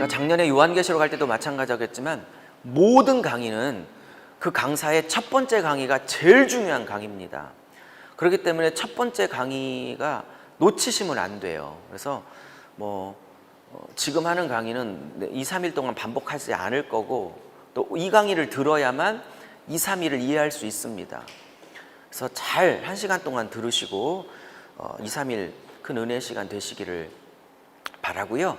작년에 요한계시록 할 때도 마찬가지였겠지만 모든 강의는 그 강사의 첫 번째 강의가 제일 중요한 강의입니다. 그렇기 때문에 첫 번째 강의가 놓치시면 안 돼요. 그래서 지금 하는 강의는 2, 3일 동안 반복하지 않을 거고 또 이 강의를 들어야만 2, 3일을 이해할 수 있습니다. 그래서 잘 1시간 동안 들으시고 2, 3일 큰 은혜의 시간 되시기를 바라고요.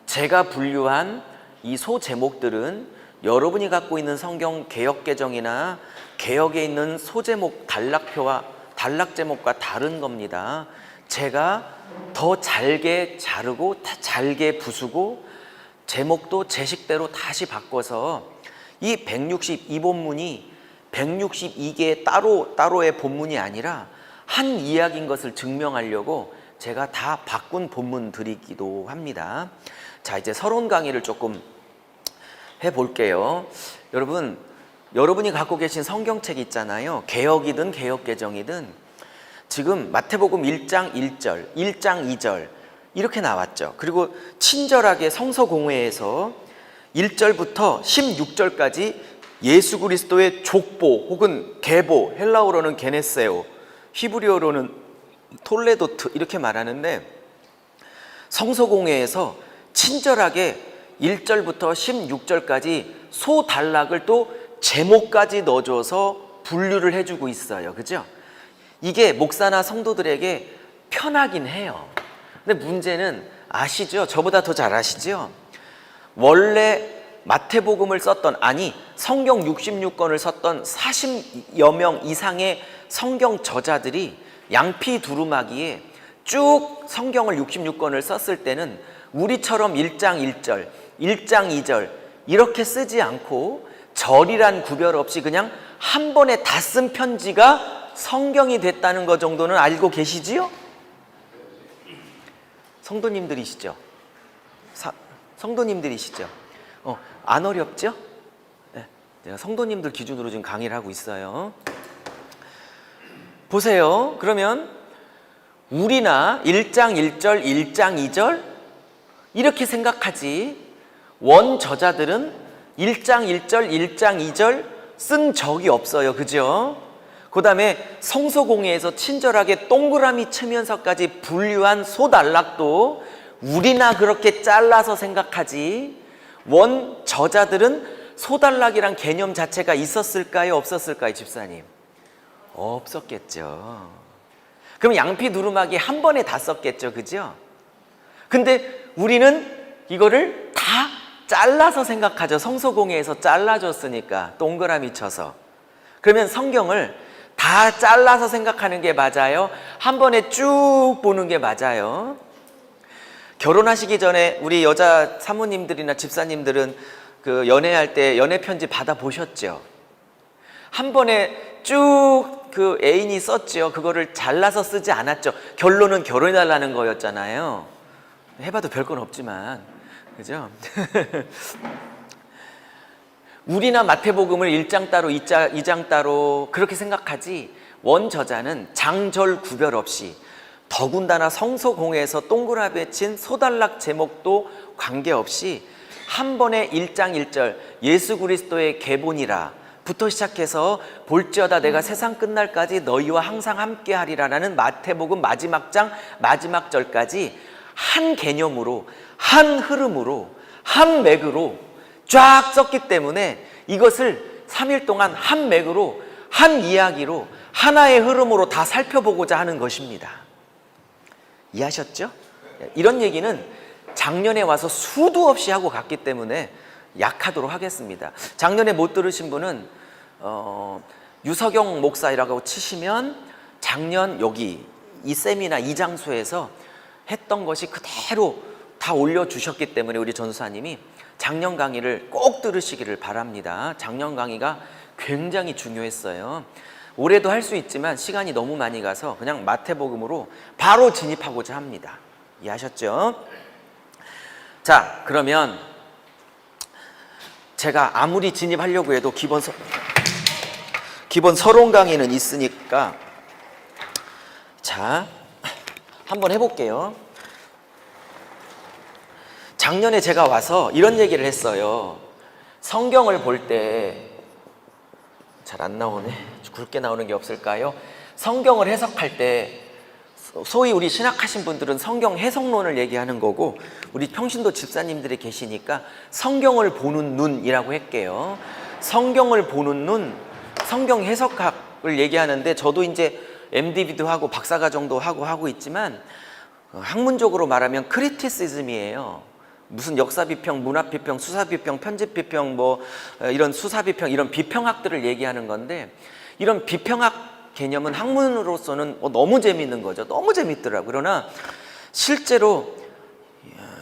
제가 분류한 이 소 제목들은 여러분이 갖고 있는 성경 개역 개정이나 개역에 있는 소제목 단락표와 단락 제목과 다른 겁니다. 제가 더 잘게 자르고 잘게 부수고 제목도 제 식대로 다시 바꿔서 이 162본문이 162개의 따로의 본문이 아니라 한 이야기인 것을 증명하려고 제가 다 바꾼 본문들이기도 합니다. 자, 이제 서론 강의를 조금 해볼게요. 여러분이 갖고 계신 성경책 있잖아요. 개역이든 개역개정이든 지금 마태복음 1장 1절, 1장 2절 이렇게 나왔죠. 그리고 친절하게 성서공회에서 1절부터 16절까지 예수 그리스도의 족보 혹은 계보, 헬라어로는 게네세오, 히브리어로는 톨레도트 이렇게 말하는데 성서공회에서 친절하게 1절부터 16절까지 소단락을 또 제목까지 넣어줘서 분류를 해주고 있어요. 그죠? 이게 목사나 성도들에게 편하긴 해요. 근데 문제는 아시죠? 저보다 더 잘 아시죠? 원래 마태복음을 썼던, 아니 성경 66권을 썼던 40여 명 이상의 성경 저자들이 양피 두루마기에 쭉 성경을 66권을 썼을 때는 우리처럼 1장 1절, 1장 2절 이렇게 쓰지 않고 절이란 구별 없이 그냥 한 번에 다 쓴 편지가 성경이 됐다는 것 정도는 알고 계시지요? 성도님들이시죠? 성도님들이시죠? 안 어렵죠? 네, 제가 성도님들 기준으로 지금 강의를 하고 있어요. 보세요. 그러면 우리나 1장 1절, 1장 2절 이렇게 생각하지 원 저자들은 1장 1절, 1장 2절 쓴 적이 없어요. 그죠? 그 다음에 성서공회에서 친절하게 동그라미 치면서까지 분류한 소단락도 우리나 그렇게 잘라서 생각하지 원 저자들은 소단락이란 개념 자체가 있었을까요? 없었을까요? 집사님? 없었겠죠. 그럼 양피 두루마기 한 번에 다 썼겠죠. 그죠? 근데 우리는 이거를 다 잘라서 생각하죠. 성서공회에서 잘라줬으니까 동그라미 쳐서. 그러면 성경을 다 잘라서 생각하는 게 맞아요? 한 번에 쭉 보는 게 맞아요? 결혼하시기 전에 우리 여자 사모님들이나 집사님들은 그 연애할 때 연애 편지 받아 보셨죠? 한 번에 쭉 그 애인이 썼죠. 그거를 잘라서 쓰지 않았죠. 결론은 결혼해달라는 거였잖아요. 해봐도 별건 없지만, 그죠? 우리나 마태복음을 1장 따로 2장 따로 그렇게 생각하지 원 저자는 장절 구별 없이 더군다나 성서공회에서 동그라미 친 소단락 제목도 관계없이 한 번에 1장 1절 예수 그리스도의 계본이라 부터 시작해서 볼지어다 내가 세상 끝날까지 너희와 항상 함께하리라 라는 마태복음 마지막 장 마지막 절까지 한 개념으로 한 흐름으로 한 맥으로 쫙 썼기 때문에 이것을 3일 동안 한 맥으로 한 이야기로 하나의 흐름으로 다 살펴보고자 하는 것입니다. 이해하셨죠? 이런 얘기는 작년에 와서 수도 없이 하고 갔기 때문에 약하도록 하겠습니다. 작년에 못 들으신 분은 유석영 목사라고 치시면 작년 여기 이 세미나 이 장소에서 했던 것이 그대로 다 올려주셨기 때문에 우리 전수사님이 작년 강의를 꼭 들으시기를 바랍니다. 작년 강의가 굉장히 중요했어요. 올해도 할 수 있지만 시간이 너무 많이 가서 그냥 마태복음으로 바로 진입하고자 합니다. 이해하셨죠? 자, 그러면 제가 아무리 진입하려고 해도 기본 서론 강의는 있으니까 자, 한번 해볼게요. 작년에 제가 와서 이런 얘기를 했어요. 성경을 볼 때 잘 안 나오네. 굵게 나오는 게 없을까요? 성경을 해석할 때 소위 우리 신학하신 분들은 성경 해석론을 얘기하는 거고, 우리 평신도 집사님들이 계시니까 성경을 보는 눈이라고 할게요. 성경을 보는 눈, 성경 해석학을 얘기하는데, 저도 이제 MDB도 하고 박사과정도 하고 있지만 학문적으로 말하면 크리티시즘이에요. 무슨 역사비평, 문화비평, 수사비평, 편집비평, 뭐 이런 수사비평, 이런 비평학들을 얘기하는 건데, 이런 비평학 개념은 학문으로서는 너무 재밌는 거죠. 너무 재밌더라고요. 그러나 실제로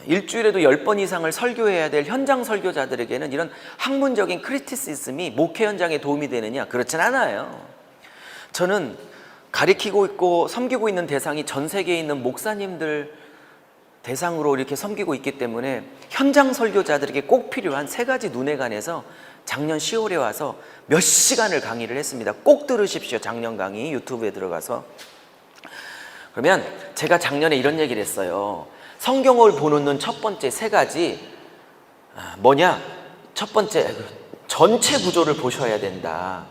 일주일에도 10번 이상을 설교해야 될 현장 설교자들에게는 이런 학문적인 크리티시즘이 목회 현장에 도움이 되느냐? 그렇진 않아요. 저는 가리키고 있고 섬기고 있는 대상이 전 세계에 있는 목사님들 대상으로 이렇게 섬기고 있기 때문에 현장 설교자들에게 꼭 필요한 3가지 눈에 관해서 작년 10월에 와서 몇 시간을 강의를 했습니다. 꼭 들으십시오. 작년 강의 유튜브에 들어가서. 그러면 제가 작년에 이런 얘기를 했어요. 성경을 보는 눈 첫 번째 3가지 뭐냐? 첫 번째, 전체 구조를 보셔야 된다.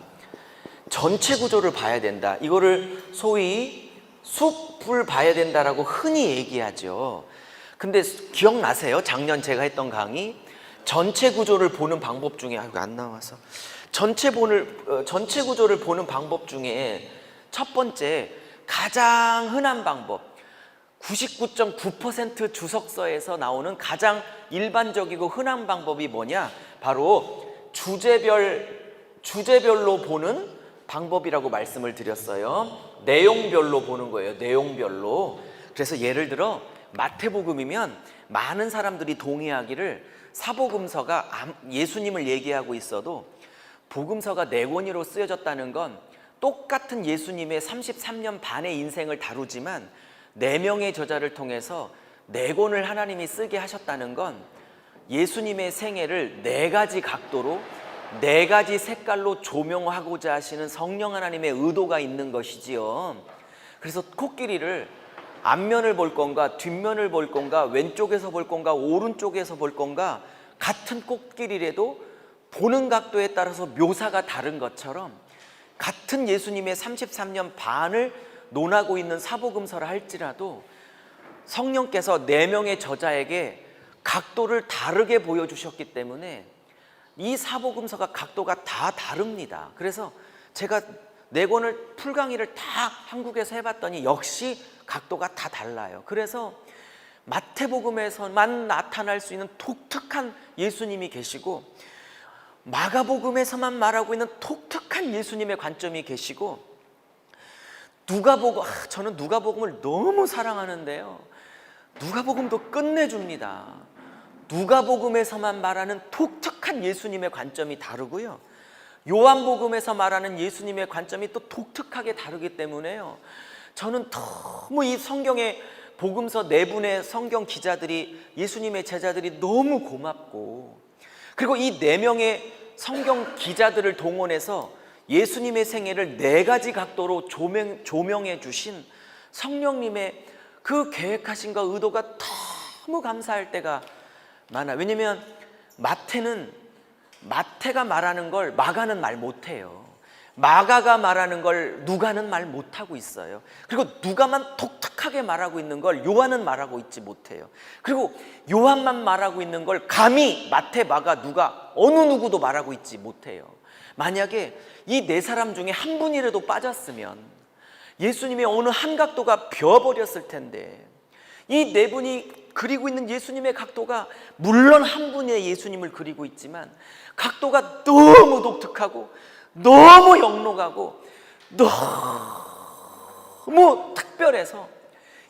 전체 구조를 봐야 된다. 이거를 소위 숲을 봐야 된다라고 흔히 얘기하죠. 근데 기억나세요? 작년 제가 했던 강의, 전체 구조를 보는 방법 중에, 안 나와서, 전체 구조를 보는 방법 중에 첫 번째, 가장 흔한 방법, 99.9% 주석서에서 나오는 가장 일반적이고 흔한 방법이 뭐냐? 바로 주제별로 보는 방법이라고 말씀을 드렸어요. 내용별로 보는 거예요. 내용별로. 그래서 예를 들어 마태복음이면 많은 사람들이 동의하기를 사복음서가 예수님을 얘기하고 있어도 복음서가 4권으로 쓰여졌다는 건 똑같은 예수님의 33년 반의 인생을 다루지만 4명의 저자를 통해서 4권을 하나님이 쓰게 하셨다는 건 예수님의 생애를 4가지 각도로 4가지 색깔로 조명하고자 하시는 성령 하나님의 의도가 있는 것이지요. 그래서 코끼리를 앞면을 볼 건가, 뒷면을 볼 건가, 왼쪽에서 볼 건가, 오른쪽에서 볼 건가, 같은 코끼리라도 보는 각도에 따라서 묘사가 다른 것처럼 같은 예수님의 33년 반을 논하고 있는 사복음서라 할지라도 성령께서 4명의 저자에게 각도를 다르게 보여주셨기 때문에 이 사복음서가 각도가 다 다릅니다. 그래서 제가 4권을 풀강의를 다 한국에서 해봤더니 역시 각도가 다 달라요. 그래서 마태복음에서만 나타날 수 있는 독특한 예수님이 계시고, 마가복음에서만 말하고 있는 독특한 예수님의 관점이 계시고, 저는 누가복음을 너무 사랑하는데요, 누가복음도 끝내줍니다. 누가복음에서만 말하는 독특한 예수님의 관점이 다르고요, 요한복음에서 말하는 예수님의 관점이 또 독특하게 다르기 때문에요, 저는 너무 이 성경의 복음서 4분의 성경 기자들이, 예수님의 제자들이 너무 고맙고, 그리고 이 4명의 성경 기자들을 동원해서 예수님의 생애를 4가지 각도로 조명해 주신 성령님의 그 계획하신 거 의도가 너무 감사할 때가 많아요. 왜냐면 마태가 말하는 걸 마가는 말 못해요. 마가가 말하는 걸 누가는 말 못하고 있어요. 그리고 누가만 독특하게 말하고 있는 걸 요한은 말하고 있지 못해요. 그리고 요한만 말하고 있는 걸 감히 마태, 마가, 누가 어느 누구도 말하고 있지 못해요. 만약에 이 4사람 중에 한 분이라도 빠졌으면 예수님의 어느 한 각도가 비어버렸을 텐데, 이 4분이 그리고 있는 예수님의 각도가 물론 한 분의 예수님을 그리고 있지만 각도가 너무 독특하고 너무 영록하고 너무 특별해서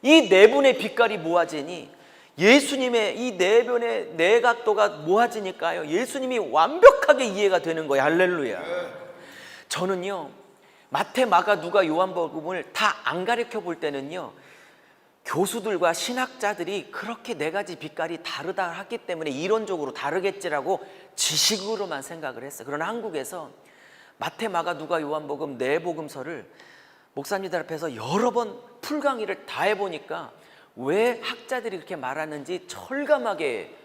이 4분의 빛깔이 모아지니 예수님의 이 4분의 4각도가 모아지니까요, 예수님이 완벽하게 이해가 되는 거예요. 할렐루야. 저는요, 마태, 마가, 누가, 요한복음을 다 안 가르쳐 볼 때는요, 교수들과 신학자들이 그렇게 4가지 빛깔이 다르다 했기 때문에 이론적으로 다르겠지라고 지식으로만 생각을 했어요. 그러나 한국에서 마태, 마가, 누가, 요한복음 4복음서를 목사님들 앞에서 여러 번 풀강의를 다 해보니까 왜 학자들이 그렇게 말하는지 철감하게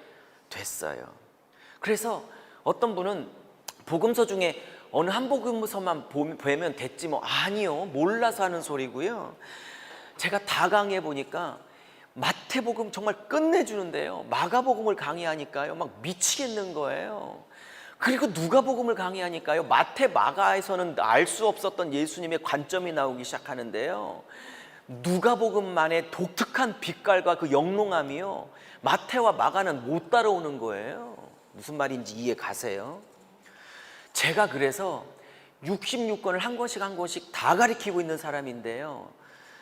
됐어요. 그래서 어떤 분은 복음서 중에 어느 한 복음서만 보면 됐지 뭐. 아니요, 몰라서 하는 소리고요. 제가 다 강의해 보니까 마태복음 정말 끝내주는데요, 마가복음을 강의하니까요 막 미치겠는 거예요. 그리고 누가복음을 강의하니까요 마태, 마가에서는 알 수 없었던 예수님의 관점이 나오기 시작하는데요, 누가복음만의 독특한 빛깔과 그 영롱함이요 마태와 마가는 못 따라오는 거예요. 무슨 말인지 이해 가세요? 제가 그래서 66권을 한 권씩 한 권씩 다 가리키고 있는 사람인데요,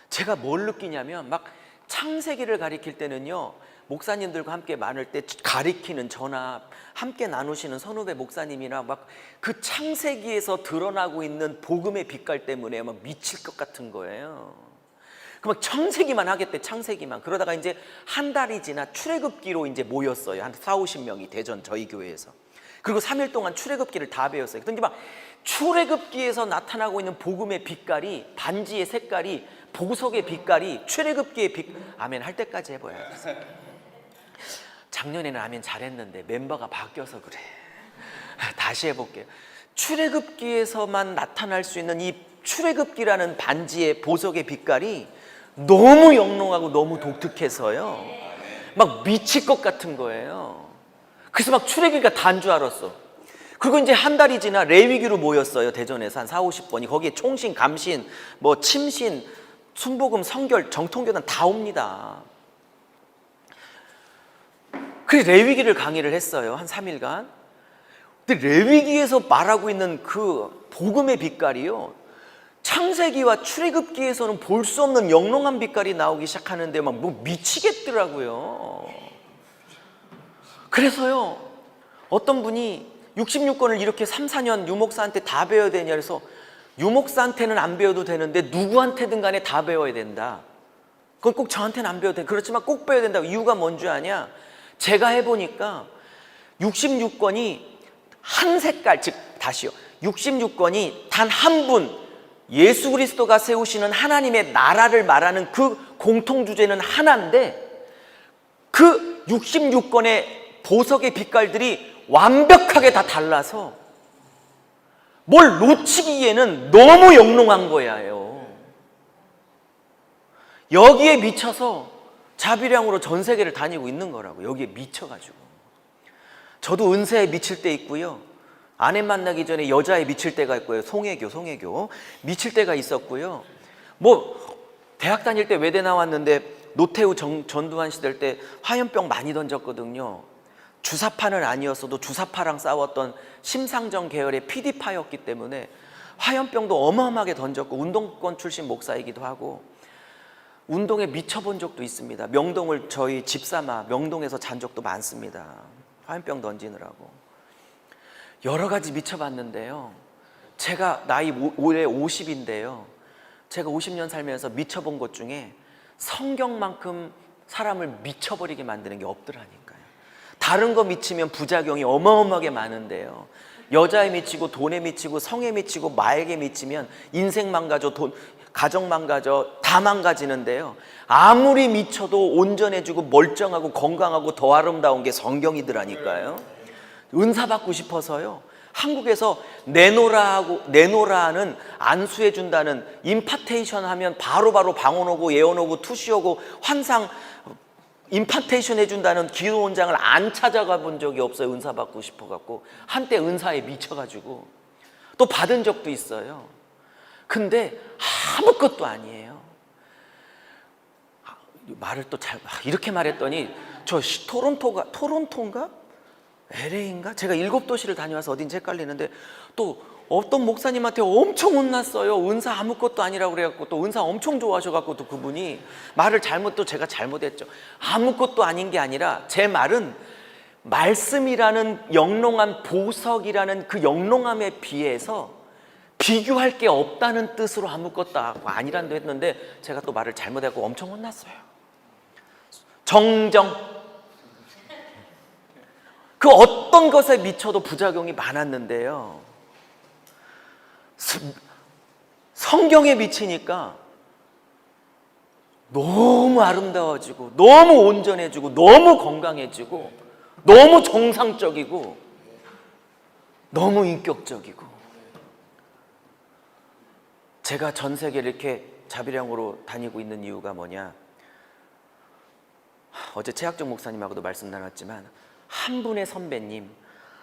제가 뭘 느끼냐면 막 창세기를 가리킬 때는요, 목사님들과 함께 많을 때 가리키는 저나 함께 나누시는 선후배 목사님이나 막 그 창세기에서 드러나고 있는 복음의 빛깔 때문에 막 미칠 것 같은 거예요. 그막 창세기만 하겠대, 창세기만. 그러다가 이제 한 달이 지나 출애굽기로 이제 모였어요. 한 40-50명이 대전 저희 교회에서. 그리고 3일 동안 출애굽기를 다 배웠어요. 그런데 막 출애굽기에서 나타나고 있는 복음의 빛깔이, 반지의 색깔이, 보석의 빛깔이, 출애굽기의 빛, 아멘 할 때까지 해봐야 돼. 작년에는 아멘 잘했는데 멤버가 바뀌어서 그래. 다시 해볼게요. 출애굽기에서만 나타날 수 있는 이 출애굽기라는 반지의 보석의 빛깔이 너무 영롱하고 너무 독특해서요 막 미칠 것 같은 거예요. 그래서 막 출애굽기가 다인 줄 알았어. 그리고 이제 한 달이 지나 레위기로 모였어요. 대전에서 한 40-50번이. 거기에 총신, 감신, 뭐 침신, 순복음, 성결, 정통교단 다 옵니다. 그래서 레위기를 강의를 했어요. 한 3일간. 근데 레위기에서 말하고 있는 그 복음의 빛깔이요, 창세기와 출애굽기에서는 볼 수 없는 영롱한 빛깔이 나오기 시작하는데 막 뭐 미치겠더라고요. 그래서요 어떤 분이 66권을 이렇게 3-4년 유목사한테 다 배워야 되냐 그래서, 유목사한테는 안 배워도 되는데 누구한테든 간에 다 배워야 된다. 그건 꼭 저한테는 안 배워도 돼. 그렇지만 꼭 배워야 된다. 이유가 뭔 줄 아냐? 제가 해보니까 66권이 한 색깔, 즉 다시요, 66권이 단 한 분, 예수 그리스도가 세우시는 하나님의 나라를 말하는 그 공통 주제는 하나인데, 그 66권의 보석의 빛깔들이 완벽하게 다 달라서 뭘 놓치기에는 너무 영롱한 거예요. 여기에 미쳐서 자비량으로 전 세계를 다니고 있는 거라고. 여기에 미쳐가지고. 저도 은사에 미칠 때 있고요, 아내 만나기 전에 여자에 미칠 때가 있고요. 송혜교 미칠 때가 있었고요. 뭐 대학 다닐 때 외대 나왔는데 노태우 전두환 시절 때 화염병 많이 던졌거든요. 주사파는 아니었어도 주사파랑 싸웠던 심상정 계열의 PD파였기 때문에 화염병도 어마어마하게 던졌고, 운동권 출신 목사이기도 하고 운동에 미쳐본 적도 있습니다. 명동을 저희 집사마 명동에서 잔 적도 많습니다. 화염병 던지느라고. 여러 가지 미쳐봤는데요, 제가 나이 올해 50인데요 제가 50년 살면서 미쳐본 것 중에 성경만큼 사람을 미쳐버리게 만드는 게 없더라니까요. 다른 거 미치면 부작용이 어마어마하게 많은데요, 여자에 미치고 돈에 미치고 성에 미치고 마에게 미치면 인생 망가져, 가정 망가져, 다 망가지는데요, 아무리 미쳐도 온전해지고 멀쩡하고 건강하고 더 아름다운 게 성경이더라니까요. 은사 받고 싶어서요, 한국에서 내노라는 안수해준다는, 임파테이션 하면 바로바로 방언 오고 예언 오고 투시 오고 환상 임파테이션 해준다는 기도원장을 안 찾아가 본 적이 없어요. 은사 받고 싶어갖고. 한때 은사에 미쳐가지고 또 받은 적도 있어요. 근데 아무것도 아니에요. 말을 또 이렇게 말했더니, 저 토론토인가? LA인가? 제가 7도시를 다녀와서 어딘지 헷갈리는데, 또 어떤 목사님한테 엄청 혼났어요. 은사 아무것도 아니라고 그래갖고, 또 은사 엄청 좋아하셔갖고, 또 그분이 말을 또 제가 잘못했죠. 아무것도 아닌 게 아니라, 제 말은 말씀이라는 영롱한 보석이라는 그 영롱함에 비해서 비교할 게 없다는 뜻으로 아무것도 아니란도 했는데, 제가 또 말을 잘못하고 엄청 혼났어요. 정정. 그 어떤 것에 미쳐도 부작용이 많았는데요, 성경에 미치니까 너무 아름다워지고 너무 온전해지고 너무 건강해지고 너무 정상적이고 너무 인격적이고. 제가 전 세계를 이렇게 자비령으로 다니고 있는 이유가 뭐냐, 어제 최학정 목사님하고도 말씀 나눴지만 한 분의 선배님,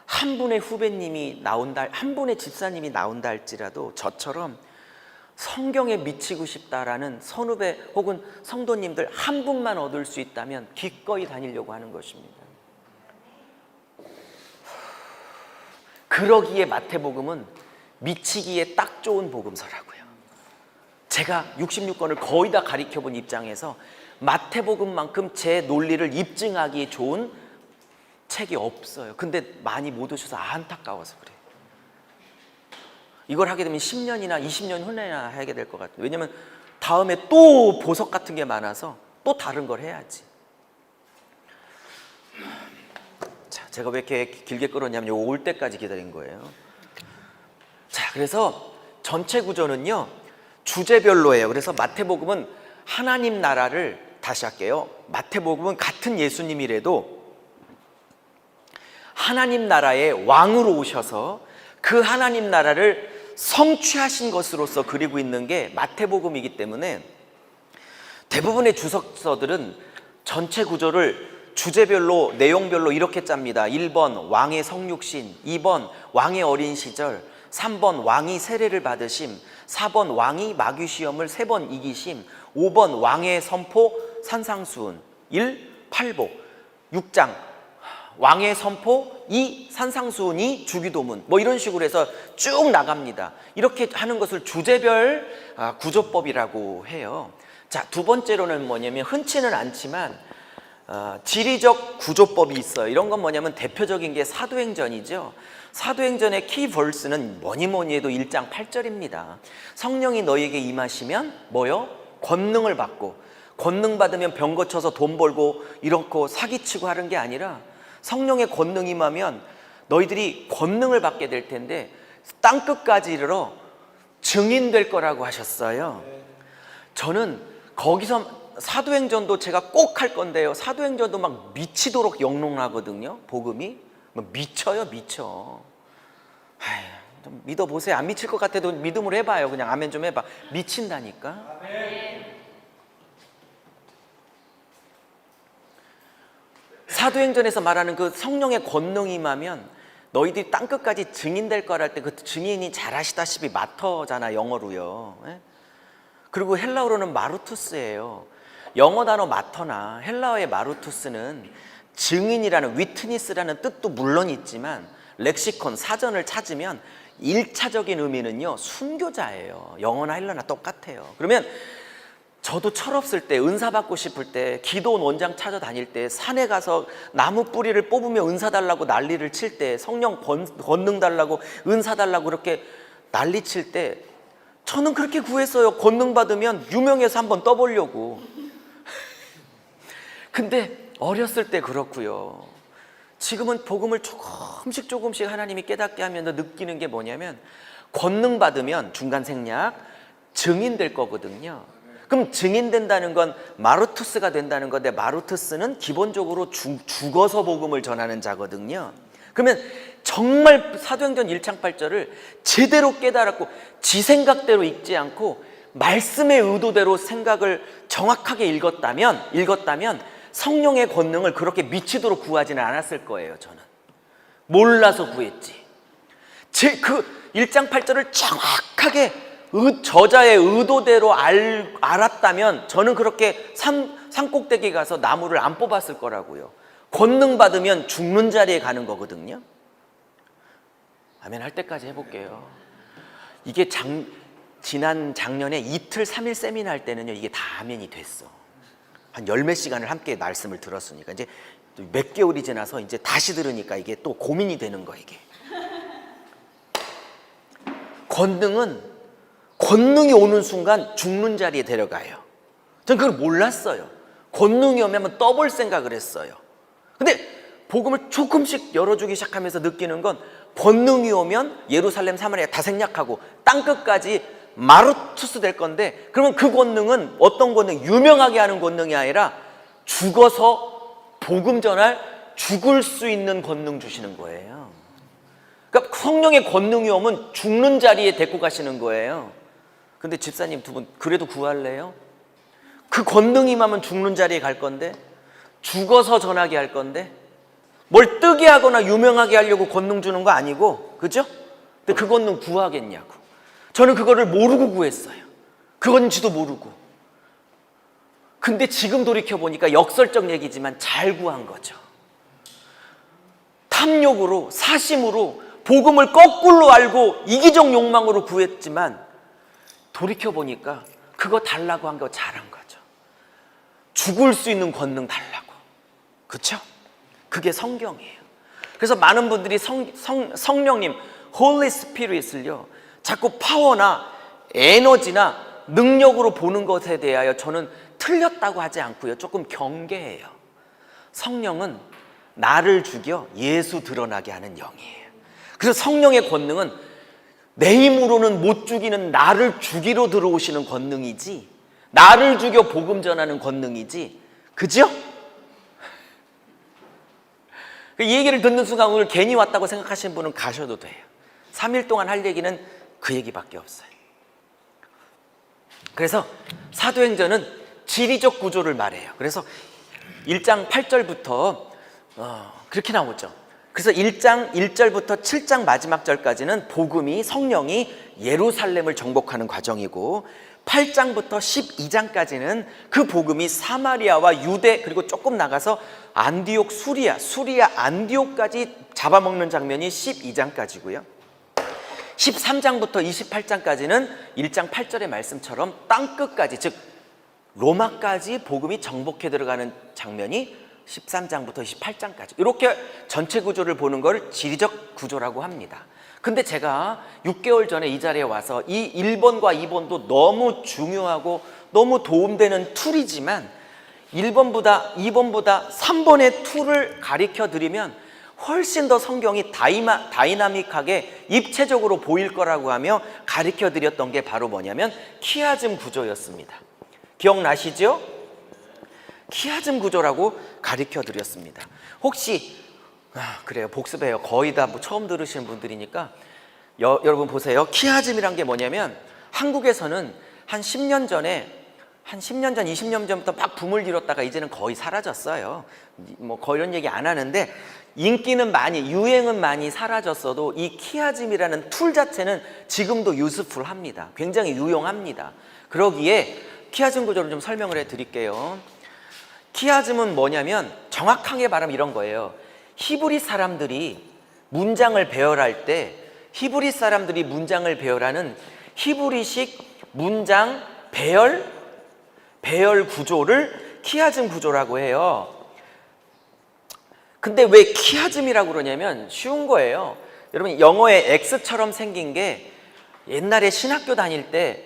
한 분의 후배님이 나온다, 한 분의 집사님이 나온다 할지라도 저처럼 성경에 미치고 싶다라는 선후배 혹은 성도님들 한 분만 얻을 수 있다면 기꺼이 다니려고 하는 것입니다. 그러기에 마태복음은 미치기에 딱 좋은 복음서라고요. 제가 66권을 거의 다 가리켜본 입장에서 마태복음만큼 제 논리를 입증하기 좋은 책이 없어요. 근데 많이 못 오셔서 안타까워서 그래요. 이걸 하게 되면 10년이나 20년 후에나 하게 될 것 같아요. 왜냐면 다음에 또 보석 같은 게 많아서 또 다른 걸 해야지. 자, 제가 왜 이렇게 길게 끌었냐면 요거 올 때까지 기다린 거예요. 자, 그래서 전체 구조는요, 주제별로예요. 그래서 마태복음은 하나님 나라를, 다시 할게요. 마태복음은 같은 예수님이라도 하나님 나라의 왕으로 오셔서 그 하나님 나라를 성취하신 것으로서 그리고 있는 게 마태복음이기 때문에 대부분의 주석서들은 전체 구조를 주제별로, 내용별로 이렇게 짭니다. 1번 왕의 성육신, 2번 왕의 어린 시절, 3번 왕이 세례를 받으심, 4번 왕이 마귀시험을 3번 이기심, 5번 왕의 선포 산상수훈, 1. 팔복, 6장 왕의 선포, 2. 산상수훈, 2. 주기도문, 뭐 이런 식으로 해서 쭉 나갑니다. 이렇게 하는 것을 주제별 구조법이라고 해요. 자, 두 번째로는 뭐냐면 흔치는 않지만 지리적 구조법이 있어요. 이런 건 뭐냐면 대표적인 게 사도행전이죠. 사도행전의 키 벌스는 뭐니 해도 1장 8절입니다. 성령이 너희에게 임하시면 뭐요? 권능을 받고, 권능 받으면 병 고쳐서 돈 벌고 이렇고 사기치고 하는 게 아니라 성령의 권능이 임하면 너희들이 권능을 받게 될 텐데 땅끝까지 이르러 증인될 거라고 하셨어요. 저는 거기서 사도행전도 제가 꼭 할 건데요, 사도행전도 막 미치도록 영롱하거든요. 복음이 막 미쳐요, 미쳐. 좀 믿어보세요. 안 미칠 것 같아도 믿음으로 해봐요. 그냥 아멘 좀 해봐. 미친다니까. 사도행전에서 말하는 그 성령의 권능이 임하면 너희들이 땅끝까지 증인될 거라 할 때 그 증인이 잘 아시다시피 마터잖아, 영어로요. 그리고 헬라어로는 마루투스예요. 영어 단어 마터나 헬라어의 마루투스는 증인이라는, 위트니스라는 뜻도 물론 있지만 렉시콘, 사전을 찾으면 1차적인 의미는요, 순교자예요. 영어나 헬라나 똑같아요. 그러면 저도 철없을 때, 은사 받고 싶을 때, 기도원 원장 찾아다닐 때, 산에 가서 나무 뿌리를 뽑으며 은사 달라고 난리를 칠 때, 성령 권능 달라고, 은사 달라고 그렇게 난리 칠 때 저는 그렇게 구했어요. 권능 받으면 유명해서 한번 떠보려고. 근데 어렸을 때 그렇고요. 지금은 복음을 조금씩 하나님이 깨닫게 하면서 느끼는 게 뭐냐면, 권능 받으면 중간 생략 증인될 거거든요. 그럼 증인된다는 건 마루투스가 된다는 건데, 마루투스는 기본적으로 죽어서 복음을 전하는 자거든요. 그러면 정말 사도행전 1장 8절을 제대로 깨달았고 지 생각대로 읽지 않고 말씀의 의도대로 생각을 정확하게 읽었다면 성령의 권능을 그렇게 미치도록 구하지는 않았을 거예요. 저는 몰라서 구했지. 그 1장 8절을 정확하게 저자의 의도대로 알았다면 저는 그렇게 산꼭대기 가서 나무를 안 뽑았을 거라고요. 권능 받으면 죽는 자리에 가는 거거든요. 아멘 할 때까지 해볼게요. 이게 지난 작년에 이틀 3일 세미나 할 때는요, 이게 다 아멘이 됐어. 한 열 몇 시간을 함께 말씀을 들었으니까 이제 몇 개월이 지나서 이제 다시 들으니까 이게 또 고민이 되는 거야. 이게 권능이 오는 순간 죽는 자리에 데려가요. 전 그걸 몰랐어요. 권능이 오면 떠볼 생각을 했어요. 근데 복음을 조금씩 열어주기 시작하면서 느끼는 건, 권능이 오면 예루살렘 사마리아 다 생략하고 땅끝까지 마루투스 될 건데, 그러면 그 권능은 어떤 권능? 유명하게 하는 권능이 아니라 죽어서 복음 전할 죽을 수 있는 권능 주시는 거예요. 그러니까 성령의 권능이 오면 죽는 자리에 데리고 가시는 거예요. 근데 집사님 두 분 그래도 구할래요? 그 권능이 임하면 죽는 자리에 갈 건데, 죽어서 전하게 할 건데, 뭘 뜨게 하거나 유명하게 하려고 권능 주는 거 아니고, 그죠? 근데 그 권능 구하겠냐고. 저는 그거를 모르고 구했어요. 그건지도 모르고. 근데 지금 돌이켜보니까 역설적 얘기지만 잘 구한 거죠. 탐욕으로, 사심으로, 복음을 거꾸로 알고 이기적 욕망으로 구했지만 돌이켜보니까 그거 달라고 한 거 잘한 거죠. 죽을 수 있는 권능 달라고. 그렇죠? 그게 성경이에요. 그래서 많은 분들이 성령님, Holy Spirit을요, 자꾸 파워나 에너지나 능력으로 보는 것에 대하여 저는 틀렸다고 하지 않고요, 조금 경계해요. 성령은 나를 죽여 예수 드러나게 하는 영이에요. 그래서 성령의 권능은 내 힘으로는 못 죽이는 나를 죽이러 들어오시는 권능이지, 나를 죽여 복음 전하는 권능이지, 그죠? 이 얘기를 듣는 순간 오늘 괜히 왔다고 생각하시는 분은 가셔도 돼요. 3일 동안 할 얘기는 그 얘기밖에 없어요. 그래서 사도행전은 지리적 구조를 말해요. 그래서 1장 8절부터 그렇게 나오죠. 그래서 1장 1절부터 7장 마지막 절까지는 복음이, 성령이 예루살렘을 정복하는 과정이고, 8장부터 12장까지는 그 복음이 사마리아와 유대, 그리고 조금 나가서 안디옥, 수리아 안디옥까지 잡아먹는 장면이 12장까지고요. 13장부터 28장까지는 1장 8절의 말씀처럼 땅끝까지, 즉 로마까지 복음이 정복해 들어가는 장면이 13장부터 28장까지, 이렇게 전체 구조를 보는 걸 지리적 구조라고 합니다. 근데 제가 6개월 전에 이 자리에 와서 이 1번과 2번도 너무 중요하고 너무 도움되는 툴이지만 1번보다 2번보다 3번의 툴을 가르쳐 드리면 훨씬 더 성경이 다이나믹하게 입체적으로 보일 거라고 하며 가르쳐 드렸던 게 바로 뭐냐면 키아즘 구조였습니다. 기억나시죠? 키아즘 구조라고 가르쳐 드렸습니다. 혹시 그래요, 복습해요. 거의 다 처음 들으시는 분들이니까 여러분 보세요. 키아즘이란 게 뭐냐면 한국에서는 한 10년 전, 20년 전부터 막 붐을 이뤘다가 이제는 거의 사라졌어요. 뭐 거의 이런 얘기 안 하는데 인기는 많이, 유행은 많이 사라졌어도 이 키아즘이라는 툴 자체는 지금도 유스풀합니다. 굉장히 유용합니다. 그러기에 키아즘 구조를 좀 설명을 해 드릴게요. 키아즘은 뭐냐면 정확하게 말하면 이런 거예요. 히브리 사람들이 문장을 배열할 때, 히브리 사람들이 문장을 배열하는 히브리식 문장 배열 구조를 키아즘 구조라고 해요. 근데 왜 키아즘이라고 그러냐면 쉬운 거예요. 여러분, 영어의 X처럼 생긴 게 옛날에 신학교 다닐 때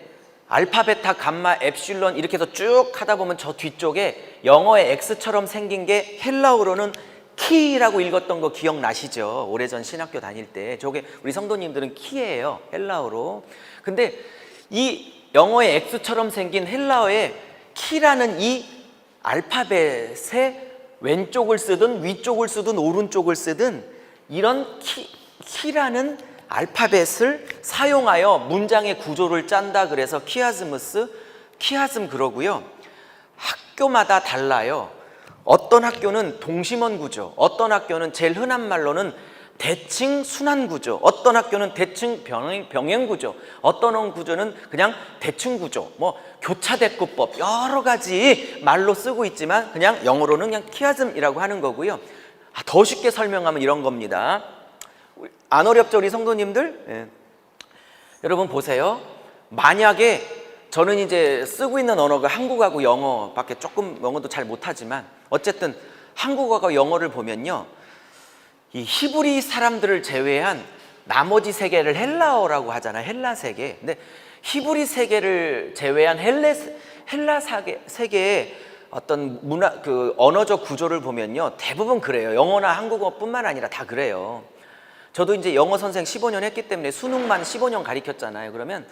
알파, 베타, 감마, 엡실론 이렇게 해서 쭉 하다 보면 저 뒤쪽에 영어의 X처럼 생긴 게 헬라어로는 키라고 읽었던 거 기억나시죠? 오래전 신학교 다닐 때 저게 우리 성도님들은 키예요, 헬라어로. 근데 이 영어의 X처럼 생긴 헬라어의 키라는 이 알파벳의 왼쪽을 쓰든 위쪽을 쓰든 오른쪽을 쓰든 이런 키라는 알파벳을 사용하여 문장의 구조를 짠다. 그래서 키아즘 그러고요. 학교마다 달라요. 어떤 학교는 동심원 구조, 어떤 학교는 제일 흔한 말로는 대칭 순환 구조, 어떤 학교는 대칭 병행 구조, 어떤 구조는 그냥 대칭 구조, 뭐 교차대꾸법 여러 가지 말로 쓰고 있지만 그냥 영어로는 그냥 키아즘이라고 하는 거고요. 더 쉽게 설명하면 이런 겁니다. 안 어렵죠, 우리 성도님들? 예. 여러분 보세요. 만약에 저는 이제 쓰고 있는 언어가 한국어하고 영어밖에, 조금 영어도 잘 못하지만 어쨌든 한국어가 영어를 보면요, 이 히브리 사람들을 제외한 나머지 세계를 헬라어라고 하잖아요. 헬라 세계. 근데 히브리 세계를 제외한 헬라 세계의 어떤 언어적 구조를 보면요, 대부분 그래요. 영어나 한국어뿐만 아니라 다 그래요. 저도 이제 영어 선생 15년 했기 때문에 수능만 15년 가르쳤잖아요. 그러면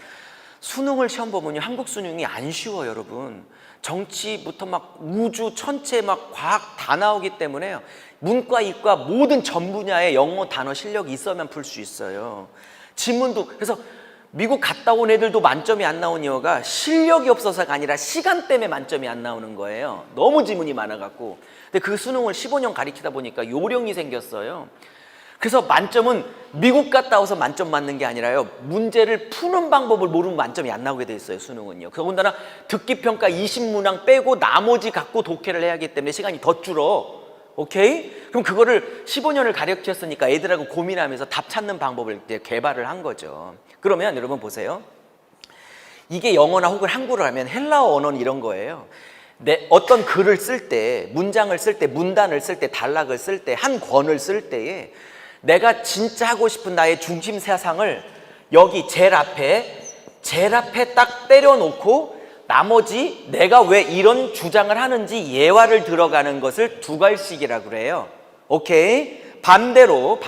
수능을 시험 보면요, 한국 수능이 안 쉬워 여러분. 정치부터 막 우주, 천체, 막 과학 다 나오기 때문에요. 문과, 이과 모든 전 분야의 영어 단어 실력이 있어야만 풀 수 있어요. 지문도, 그래서 미국 갔다 온 애들도 만점이 안 나온 이유가 실력이 없어서가 아니라 시간 때문에 만점이 안 나오는 거예요. 너무 지문이 많아갖고. 근데 그 수능을 15년 가리키다 보니까 요령이 생겼어요. 그래서 만점은 미국 갔다 와서 만점 맞는 게 아니라요, 문제를 푸는 방법을 모르면 만점이 안 나오게 돼 있어요, 수능은요. 더군다나 듣기평가 20문항 빼고 나머지 갖고 독해를 해야 하기 때문에 시간이 더 줄어. 오케이? 그럼 그거를 15년을 가르쳤으니까 애들하고 고민하면서 답 찾는 방법을 이제 개발을 한 거죠. 그러면 여러분 보세요. 이게 영어나 혹은 한국어를 하면 헬라어 언어는 이런 거예요. 어떤 글을 쓸 때, 문장을 쓸 때, 문단을 쓸 때, 단락을 쓸 때, 한 권을 쓸 때에 내가 진짜 하고 싶은 나의 중심 사상을 여기 제일 앞에 딱 때려놓고 나머지 내가 왜 이런 주장을 하는지 예화를 들어가는 것을 두갈식이라고 그래요. 오케이? 반대로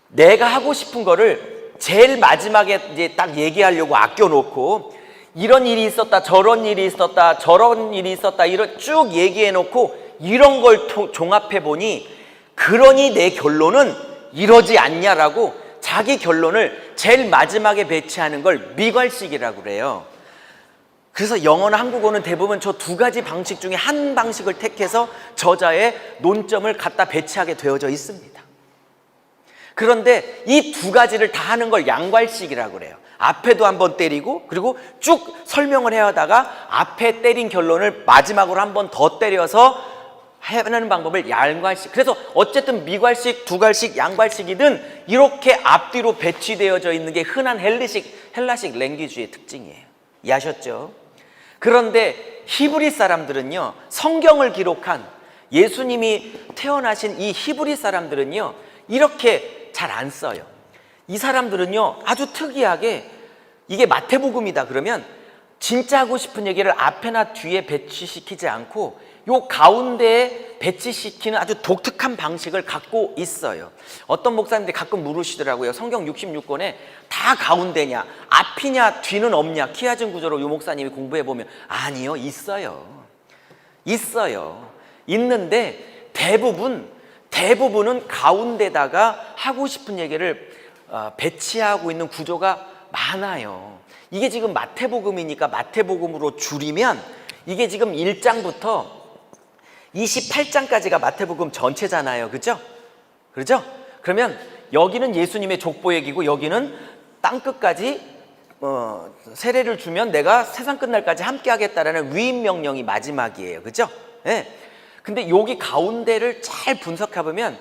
내가 하고 싶은 거를 제일 마지막에 이제 딱 얘기하려고 아껴놓고 이런 일이 있었다, 저런 일이 있었다, 저런 일이 있었다, 이런 쭉 얘기해놓고 이런 걸 종합해보니 그러니 내 결론은 이러지 않냐라고 자기 결론을 제일 마지막에 배치하는 걸 미괄식이라고 그래요. 그래서 영어나 한국어는 대부분 저 두 가지 방식 중에 한 방식을 택해서 저자의 논점을 갖다 배치하게 되어져 있습니다. 그런데 이 두 가지를 다 하는 걸 양괄식이라고 그래요. 앞에도 한번 때리고 그리고 쭉 설명을 해오다가 앞에 때린 결론을 마지막으로 한 번 더 때려서 하는 방법을 양괄식. 그래서 어쨌든 미괄식, 두괄식, 양괄식이든 이렇게 앞뒤로 배치되어져 있는 게 흔한 헬라식 랭귀지의 특징이에요. 이해하셨죠? 그런데 히브리 사람들은요, 성경을 기록한 예수님이 태어나신 이 히브리 사람들은요, 이렇게 잘 안 써요. 이 사람들은요, 아주 특이하게 이게 마태복음이다 그러면 진짜 하고 싶은 얘기를 앞에나 뒤에 배치시키지 않고 요 가운데에 배치시키는 아주 독특한 방식을 갖고 있어요. 어떤 목사님들이 가끔 물으시더라고요. 성경 66권에 다 가운데냐, 앞이냐, 뒤는 없냐, 키아즘 구조로 요 목사님이 공부해보면 아니요, 있어요. 있는데 대부분은 가운데다가 하고 싶은 얘기를 배치하고 있는 구조가 많아요. 이게 지금 마태복음이니까 마태복음으로 줄이면 이게 지금 1장부터 28장까지가 마태복음 전체잖아요. 그죠? 그러면 여기는 예수님의 족보 얘기고 여기는 땅끝까지 세례를 주면 내가 세상 끝날까지 함께 하겠다라는 위임 명령이 마지막이에요. 그죠? 네. 근데 여기 가운데를 잘 분석해보면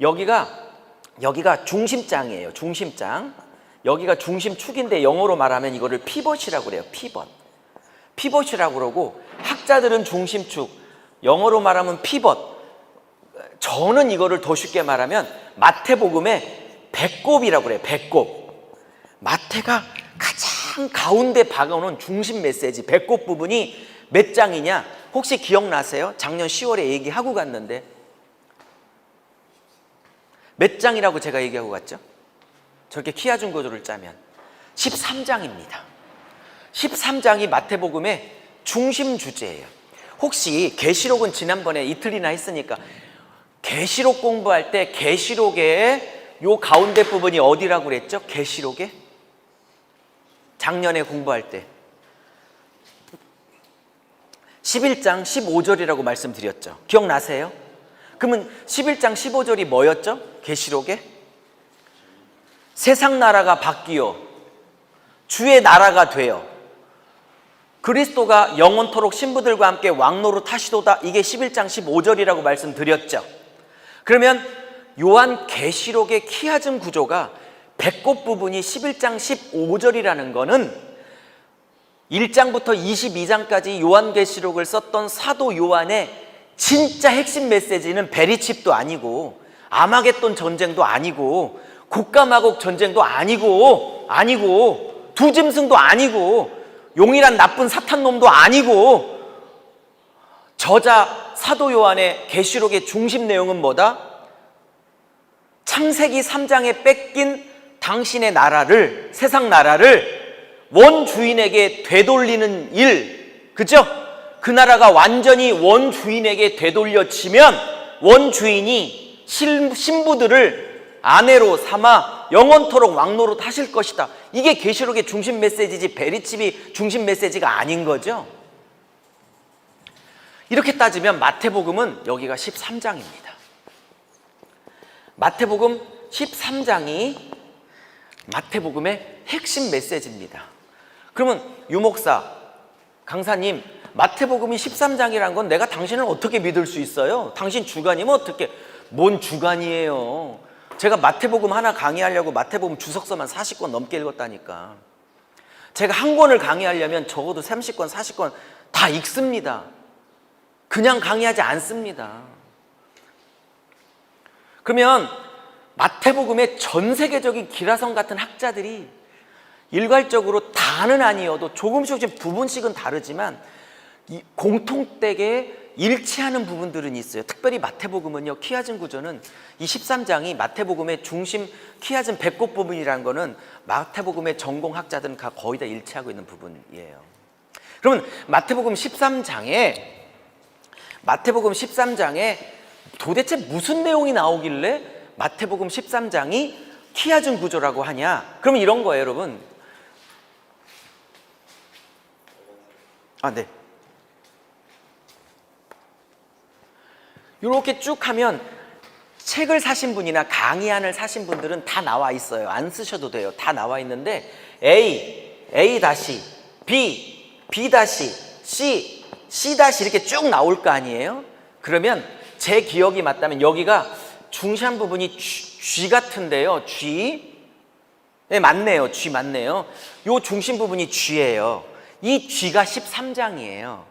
여기가 중심장이에요. 중심장. 여기가 중심축인데 영어로 말하면 이거를 피벗이라고 그래요. 피벗이라고 그러고 학자들은 중심축, 영어로 말하면 피벗. 저는 이거를 더 쉽게 말하면 마태복음의 배꼽이라고 그래요. 배꼽. 마태가 가장 가운데 박아놓은 중심 메시지 배꼽 부분이 몇 장이냐? 혹시 기억나세요? 작년 10월에 얘기하고 갔는데 몇 장이라고 제가 얘기하고 갔죠? 저렇게 키아준 구조를 짜면 13장입니다. 13장이 마태복음의 중심 주제예요. 혹시 계시록은 지난번에 이틀이나 했으니까 계시록 공부할 때 계시록의 요 가운데 부분이 어디라고 그랬죠? 계시록에? 작년에 공부할 때 11장 15절이라고 말씀드렸죠. 기억나세요? 그러면 11장 15절이 뭐였죠? 계시록에? 세상 나라가 바뀌어 주의 나라가 되어 그리스도가 영원토록 신부들과 함께 왕노로 타시도다. 이게 11장 15절이라고 말씀드렸죠. 그러면 요한 계시록의 키아즘 구조가 배꼽 부분이 11장 15절이라는 거는 1장부터 22장까지 요한계시록을 썼던 사도 요한의 진짜 핵심 메시지는 베리칩도 아니고 아마겟돈 전쟁도 아니고 곡가마곡 전쟁도 아니고 두 짐승도 아니고 용이란 나쁜 사탄놈도 아니고 저자 사도 요한의 계시록의 중심 내용은 뭐다? 창세기 3장에 뺏긴 당신의 나라를, 세상 나라를 원주인에게 되돌리는 일, 그죠? 그 나라가 완전히 원주인에게 되돌려지면 원주인이 신부들을 아내로 삼아 영원토록 왕노릇 하실 것이다. 이게 계시록의 중심 메시지지 베리칩이 중심 메시지가 아닌 거죠. 이렇게 따지면 마태복음은 여기가 13장입니다. 마태복음 13장이 마태복음의 핵심 메시지입니다. 그러면 유목사, 강사님, 마태복음이 13장이란 건 내가 당신을 어떻게 믿을 수 있어요? 당신 주관이면 어떻게? 뭔 주관이에요? 제가 마태복음 하나 강의하려고 마태복음 주석서만 40권 넘게 읽었다니까. 제가 한 권을 강의하려면 적어도 30권, 40권 다 읽습니다. 그냥 강의하지 않습니다. 그러면 마태복음의 전 세계적인 기라성 같은 학자들이 일괄적으로 다는 아니어도 조금씩 부분씩은 다르지만 이 공통되게 일치하는 부분들은 있어요. 특별히 마태복음은요, 키아즘 구조는 이 13장이 마태복음의 중심 키아즘 배꼽 부분이라는 거는 마태복음의 전공학자들은 거의 다 일치하고 있는 부분이에요. 그러면 마태복음 13장에 도대체 무슨 내용이 나오길래 마태복음 13장이 키아즘 구조라고 하냐? 그러면 이런 거예요, 여러분. 네. 이렇게 쭉 하면 책을 사신 분이나 강의안을 사신 분들은 다 나와 있어요. 안 쓰셔도 돼요. 다 나와 있는데 A, A-, B, B-, C, C- 이렇게 쭉 나올 거 아니에요? 그러면 제 기억이 맞다면 여기가 중시한 부분이 G 같은데요. G. 네, 맞네요. G 맞네요. 요 중심 부분이 G예요. 이 G가 13장이에요.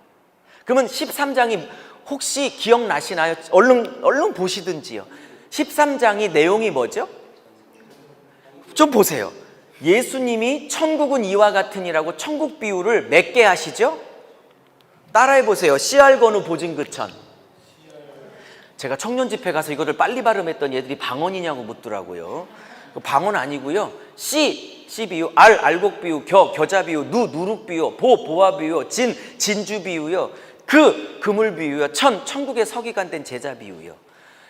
그러면 13장이 혹시 기억나시나요? 얼른 보시든지요. 13장이 내용이 뭐죠? 좀 보세요. 예수님이 천국은 이와 같으니라고 천국 비유를 몇 개 하시죠? 따라해 보세요. 씨알 건우 보증그천. 제가 청년 집회 가서 이거를 빨리 발음했더니 얘들이 방언이냐고 묻더라고요. 방언 아니고요. 씨 비유, 알곡 비유, 겨자 비유, 누룩 비유, 보아 비유, 진주 비유요. 그물 비유요. 천국에 서기관 된 제자 비유요.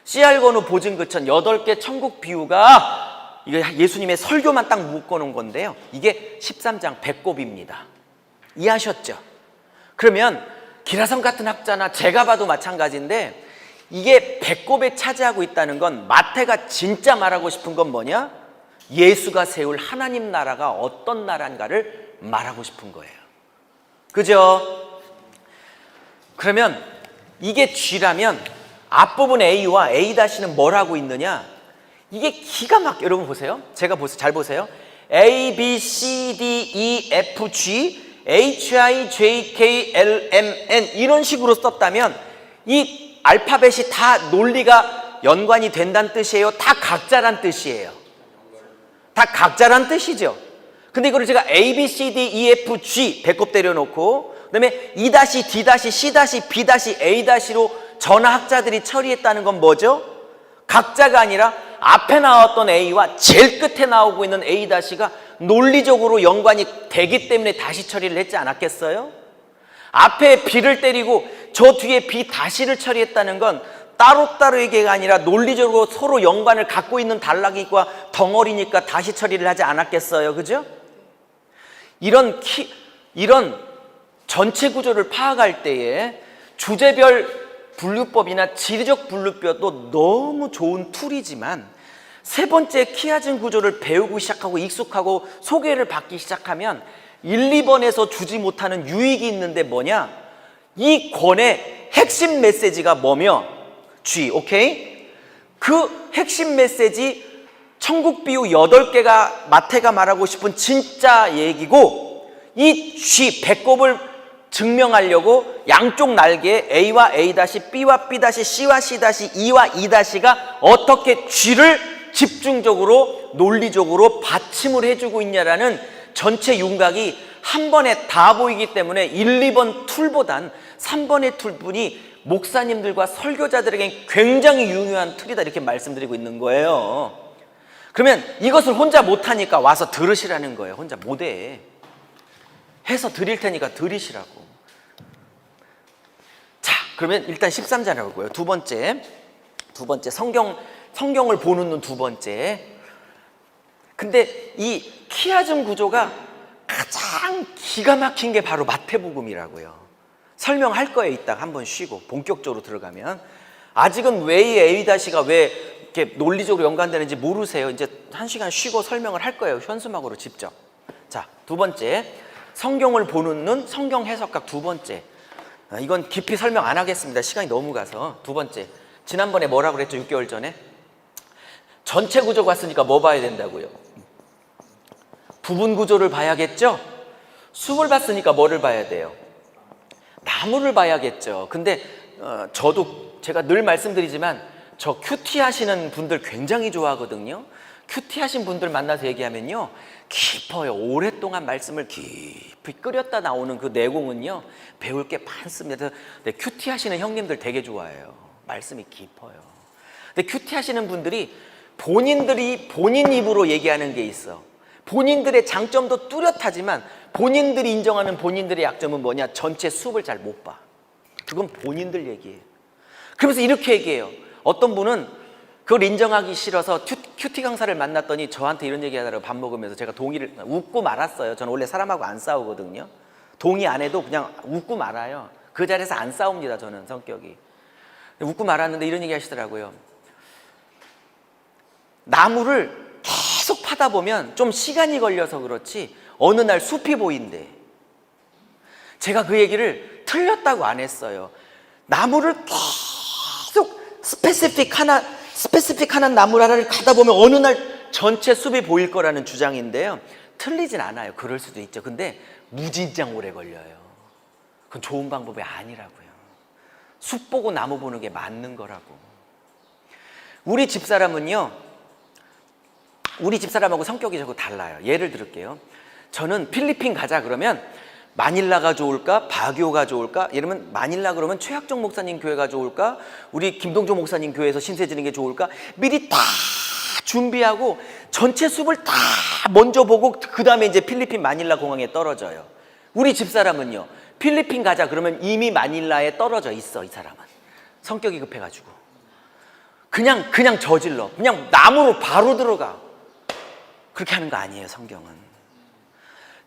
씨알 건우 보증그천 8개 천국 비유가 이게 예수님의 설교만 딱 묶어놓은 건데요. 이게 13장 배꼽입니다. 이해하셨죠? 그러면 기라성 같은 학자나 제가 봐도 마찬가지인데 이게 배꼽에 차지하고 있다는 건 마태가 진짜 말하고 싶은 건 뭐냐? 예수가 세울 하나님 나라가 어떤 나라인가를 말하고 싶은 거예요. 그죠? 그러면 이게 G라면 앞부분 A와 A-는 뭘 하고 있느냐? 이게 기가 여러분 보세요. 잘 보세요. A, B, C, D, E, F, G, H, I, J, K, L, M, N 이런 식으로 썼다면 이 알파벳이 다 논리가 연관이 된다는 뜻이에요? 다 각자란 뜻이에요? 다 각자란 뜻이죠. 근데 이거를 제가 A, B, C, D, E, F, G 배꼽 때려놓고 그다음에 E-, D-, C-, B-, A-로 전화학자들이 처리했다는 건 뭐죠? 각자가 아니라 앞에 나왔던 A와 제일 끝에 나오고 있는 A-가 논리적으로 연관이 되기 때문에 다시 처리를 했지 않았겠어요? 앞에 B를 때리고 저 뒤에 B-를 처리했다는 건 따로따로 얘기가 아니라 논리적으로 서로 연관을 갖고 있는 단락이과 덩어리니까 다시 처리를 하지 않았겠어요? 그죠? 이런 전체 구조를 파악할 때에 주제별 분류법이나 지리적 분류법도 너무 좋은 툴이지만 세 번째 키아즘 구조를 배우고 시작하고 익숙하고 소개를 받기 시작하면 1, 2번에서 주지 못하는 유익이 있는데 뭐냐? 이 권의 핵심 메시지가 뭐며? G, 오케이? 그 핵심 메시지 천국 비유 8개가 마태가 말하고 싶은 진짜 얘기고 이 G, 배꼽을 증명하려고 양쪽 날개에 A와 A-, B와 B-, C와 C-, E와 E-가 어떻게 G를 집중적으로 논리적으로 받침을 해주고 있냐라는 전체 윤곽이 한 번에 다 보이기 때문에 1, 2번 툴보단 3번의 툴분이 목사님들과 설교자들에게 굉장히 유용한 툴이다 이렇게 말씀드리고 있는 거예요. 그러면 이것을 혼자 못하니까 와서 들으시라는 거예요. 혼자 못해. 해서 드릴 테니까 들으시라고. 자, 그러면 일단 13절 하고요. 두 번째 성경을 보는 눈 두 번째. 근데 이 키아즘 구조가 가장 기가 막힌 게 바로 마태복음이라고요. 설명할 거예요. 이따 한번 쉬고 본격적으로 들어가면. 아직은 왜 이 에이다시가 왜 이렇게 논리적으로 연관되는지 모르세요. 이제 한 시간 쉬고 설명을 할 거예요. 현수막으로 직접. 자, 두 번째 성경을 보는 눈, 성경 해석학 두 번째. 이건 깊이 설명 안 하겠습니다. 시간이 너무 가서. 두 번째, 지난번에 뭐라고 그랬죠? 6개월 전에 전체 구조가 왔으니까 뭐 봐야 된다고요? 부분 구조를 봐야겠죠? 숲을 봤으니까 뭐를 봐야 돼요? 나무를 봐야겠죠. 근데 저도 제가 늘 말씀드리지만 저 큐티 하시는 분들 굉장히 좋아하거든요. 큐티 하신 분들 만나서 얘기하면요, 깊어요. 오랫동안 말씀을 깊이 끓였다 나오는 그 내공은요, 배울 게 많습니다. 근데 큐티 하시는 형님들 되게 좋아해요. 말씀이 깊어요. 근데 큐티 하시는 분들이 본인들이 본인 입으로 얘기하는 게 있어. 본인들의 장점도 뚜렷하지만 본인들이 인정하는 본인들의 약점은 뭐냐? 전체 수업을 잘 못 봐. 그건 본인들 얘기예요. 그러면서 이렇게 얘기해요. 어떤 분은 그걸 인정하기 싫어서 큐티 강사를 만났더니 저한테 이런 얘기 하더라고요. 밥 먹으면서. 제가 동의를 웃고 말았어요. 저는 원래 사람하고 안 싸우거든요. 동의 안 해도 그냥 웃고 말아요. 그 자리에서 안 싸웁니다. 저는 성격이. 웃고 말았는데 이런 얘기 하시더라고요. 나무를 계속 파다 보면 좀 시간이 걸려서 그렇지 어느 날 숲이 보인대. 제가 그 얘기를 틀렸다고 안 했어요. 나무를 계속 스페시픽한 나무 하나를 가다 보면 어느 날 전체 숲이 보일 거라는 주장인데요. 틀리진 않아요. 그럴 수도 있죠. 근데 무진장 오래 걸려요. 그건 좋은 방법이 아니라고요. 숲 보고 나무 보는 게 맞는 거라고. 우리 집사람은요, 우리 집사람하고 성격이 저거 달라요. 예를 들을게요. 저는 필리핀 가자 그러면 마닐라가 좋을까? 바교가 좋을까? 이러면 마닐라 그러면 최학종 목사님 교회가 좋을까? 우리 김동조 목사님 교회에서 신세 지는 게 좋을까? 미리 다 준비하고 전체 숲을 다 먼저 보고 그 다음에 이제 필리핀 마닐라 공항에 떨어져요. 우리 집사람은요, 필리핀 가자 그러면 이미 마닐라에 떨어져 있어. 이 사람은 성격이 급해가지고 그냥 저질러. 그냥 나무로 바로 들어가. 그렇게 하는 거 아니에요. 성경은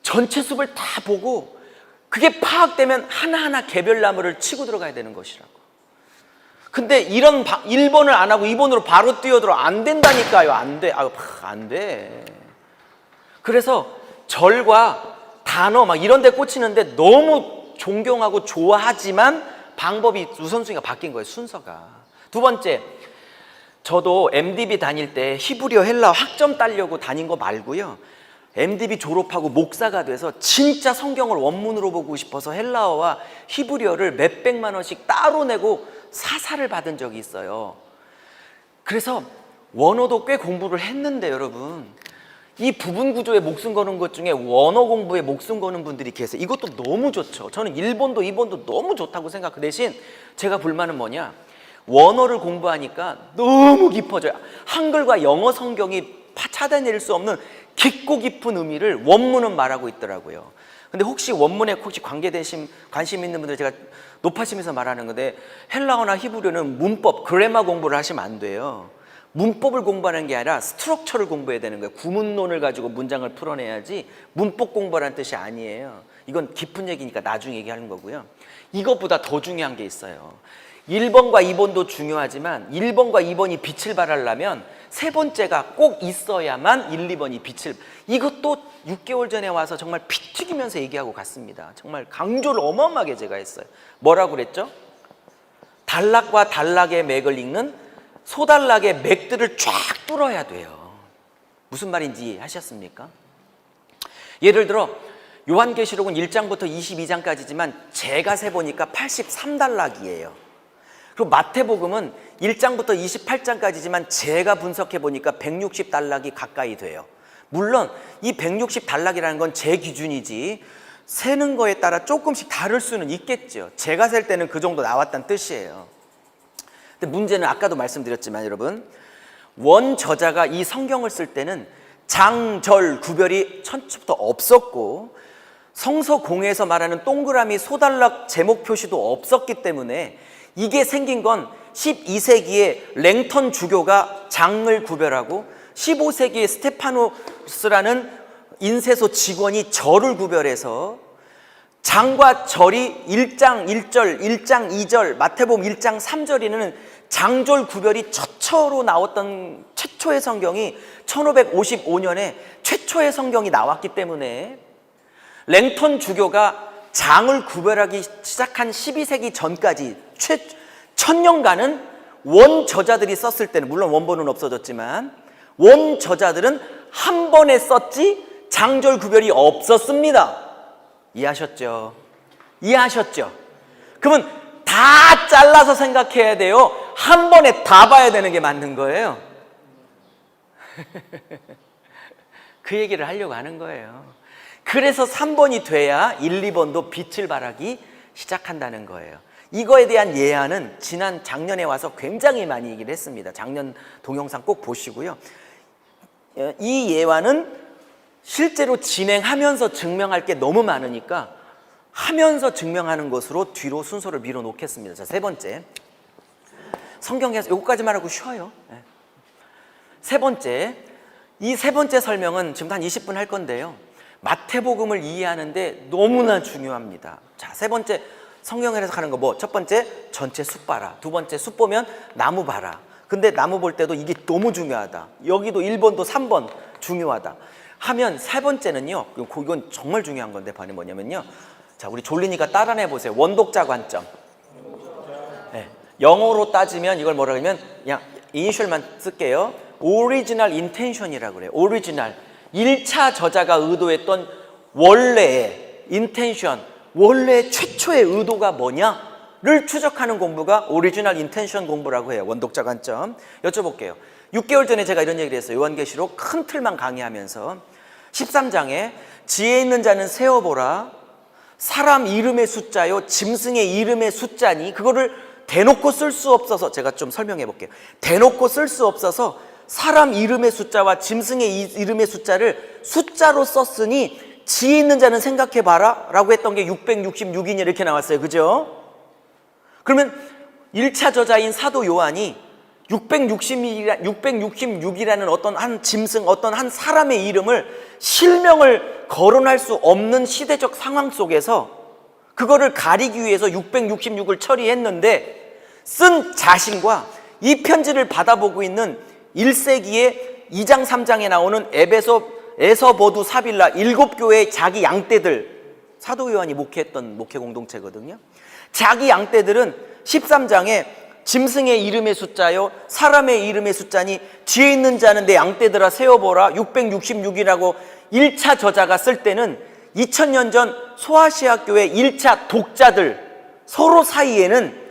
전체 숲을 다 보고 그게 파악되면 하나하나 개별 나무를 치고 들어가야 되는 것이라고. 근데 이런 1번을 안 하고 2번으로 바로 뛰어들어. 안 된다니까요. 안 돼. 안 돼. 그래서 절과 단어 막 이런 데 꽂히는데 너무 존경하고 좋아하지만 방법이 우선순위가 바뀐 거예요. 순서가. 두 번째, 저도 MDB 다닐 때 히브리어 헬라어 학점 따려고 다닌 거 말고요, MDB 졸업하고 목사가 돼서 진짜 성경을 원문으로 보고 싶어서 헬라어와 히브리어를 몇백만 원씩 따로 내고 사사를 받은 적이 있어요. 그래서 원어도 꽤 공부를 했는데 여러분, 이 부분 구조에 목숨 거는 것 중에 원어 공부에 목숨 거는 분들이 계세요. 이것도 너무 좋죠. 저는 1번도 2번도 너무 좋다고 생각. 그 대신 제가 불만은 뭐냐, 원어를 공부하니까 너무 깊어져요. 한글과 영어 성경이 찾아낼 수 없는 깊고 깊은 의미를 원문은 말하고 있더라고요. 근데 혹시 원문에 관심 있는 분들 제가 높아지면서 말하는 건데, 헬라어나 히브리어는 문법, 그래마 공부를 하시면 안 돼요. 문법을 공부하는 게 아니라 스트럭처를 공부해야 되는 거예요. 구문론을 가지고 문장을 풀어내야지 문법 공부라는 뜻이 아니에요. 이건 깊은 얘기니까 나중에 얘기하는 거고요. 이것보다 더 중요한 게 있어요. 1번과 2번도 중요하지만 1번과 2번이 빛을 발하려면 세 번째가 꼭 있어야만 1, 2번이 빛을. 이것도 6개월 전에 와서 정말 피 튀기면서 얘기하고 갔습니다. 정말 강조를 어마어마하게 제가 했어요. 뭐라고 그랬죠? 단락과 단락의 맥을 읽는 소단락의 맥들을 쫙 뚫어야 돼요. 무슨 말인지 하셨습니까? 예를 들어 요한계시록은 1장부터 22장까지지만 제가 세보니까 83단락이에요. 그리고 마태복음은 1장부터 28장까지지만 제가 분석해보니까 160단락이 가까이 돼요. 물론 이 160단락이라는 건 제 기준이지 세는 거에 따라 조금씩 다를 수는 있겠죠. 제가 셀 때는 그 정도 나왔다는 뜻이에요. 근데 문제는 아까도 말씀드렸지만 여러분, 원 저자가 이 성경을 쓸 때는 장절 구별이 처음부터 없었고 성서공회에서 말하는 동그라미 소단락 제목 표시도 없었기 때문에 이게 생긴 건 12세기에 랭턴 주교가 장을 구별하고 15세기에 스테파노스라는 인쇄소 직원이 절을 구별해서 장과 절이 1장 1절, 1장 2절, 마태복음 1장 3절에는 장절 구별이 처처로 나왔던 최초의 성경이 1555년에 최초의 성경이 나왔기 때문에 랭턴 주교가 장을 구별하기 시작한 12세기 전까지 1000년간은 원 저자들이 썼을 때는, 물론 원본은 없어졌지만 원 저자들은 한 번에 썼지 장절 구별이 없었습니다. 이해하셨죠? 이해하셨죠? 그러면 다 잘라서 생각해야 돼요? 한 번에 다 봐야 되는 게 맞는 거예요? 그 얘기를 하려고 하는 거예요. 그래서 3번이 돼야 1, 2번도 빛을 발하기 시작한다는 거예요. 이거에 대한 예화는 작년에 와서 굉장히 많이 얘기를 했습니다. 작년 동영상 꼭 보시고요. 이 예화는 실제로 진행하면서 증명할 게 너무 많으니까 하면서 증명하는 것으로 뒤로 순서를 밀어 놓겠습니다. 자, 세 번째. 성경에서 요거까지만 하고 쉬어요. 세 번째. 이 세 번째 설명은 지금 한 20분 할 건데요. 마태복음을 이해하는데 너무나 중요합니다. 자, 세 번째 성경을 해석하는 거 뭐? 첫 번째, 전체 숲 봐라. 두 번째, 숲 보면 나무 봐라. 근데 나무 볼 때도 이게 너무 중요하다. 여기도 1번도 3번 중요하다. 하면 세 번째는요. 이건 정말 중요한 건데 반이 뭐냐면요. 자, 우리 졸리니까 따라해 보세요. 원독자 관점. 네. 영어로 따지면 이걸 뭐라 그러면 그냥 이니셜만 쓸게요. 오리지널 인텐션이라고 그래요. 오리지널. 1차 저자가 의도했던 원래의 인텐션, 원래 최초의 의도가 뭐냐를 추적하는 공부가 오리지널 인텐션 공부라고 해요. 원독자 관점. 여쭤볼게요. 6개월 전에 제가 이런 얘기를 했어요. 요한계시록 큰 틀만 강의하면서 13장에 지혜 있는 자는 세어보라. 사람 이름의 숫자요 짐승의 이름의 숫자니 그거를 대놓고 쓸 수 없어서 제가 좀 설명해 볼게요. 대놓고 쓸 수 없어서 사람 이름의 숫자와 짐승의 이름의 숫자를 숫자로 썼으니 지혜 있는 자는 생각해 봐라 라고 했던 게 666이냐 이렇게 나왔어요. 그죠? 그러면 1차 저자인 사도 요한이 666이라는 어떤 한 짐승, 어떤 한 사람의 이름을 실명을 거론할 수 없는 시대적 상황 속에서 그거를 가리기 위해서 666을 처리했는데 쓴 자신과 이 편지를 받아보고 있는 1세기에 2장 3장에 나오는 에서보두 사빌라 7교회의 자기 양떼들, 사도 요한이 목회했던 목회 공동체거든요. 자기 양떼들은 13장에 짐승의 이름의 숫자요 사람의 이름의 숫자니 지혜 있는 자는 내 양떼들아 세어보라 666이라고 1차 저자가 쓸 때는 2000년 전 소아시아 교회 1차 독자들 서로 사이에는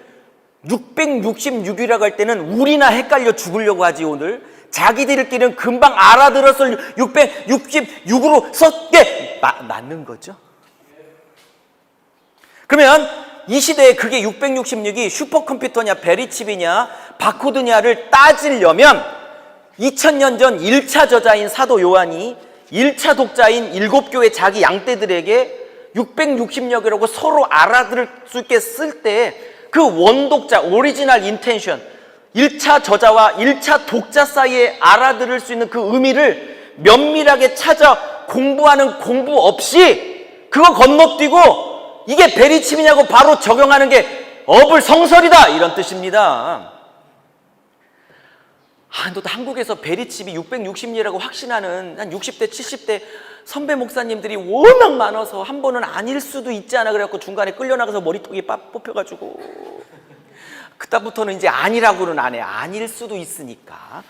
666이라고 할 때는 우리나 헷갈려 죽으려고 하지. 오늘 자기들끼리는 금방 알아들었을 666으로 썼게 맞는 거죠. 그러면 이 시대에 그게 666이 슈퍼컴퓨터냐 베리칩이냐 바코드냐를 따지려면 2000년 전 1차 저자인 사도 요한이 1차 독자인 7교회 자기 양떼들에게 666이라고 서로 알아들을 수 있게 쓸 때 그 원독자 오리지널 인텐션 1차 저자와 1차 독자 사이에 알아들을 수 있는 그 의미를 면밀하게 찾아 공부하는 공부 없이 그거 건너뛰고 이게 베리칩이냐고 바로 적용하는 게 어불성설이다 이런 뜻입니다. 또 한국에서 베리칩이 660리라고 확신하는 한 60대 70대 선배 목사님들이 워낙 많아서 한 번은 아닐 수도 있지 않아 그래갖고 중간에 끌려나가서 머리통이 뽑혀가지고 그다음부터는 이제 아니라고는 안 해. 아닐 수도 있으니까.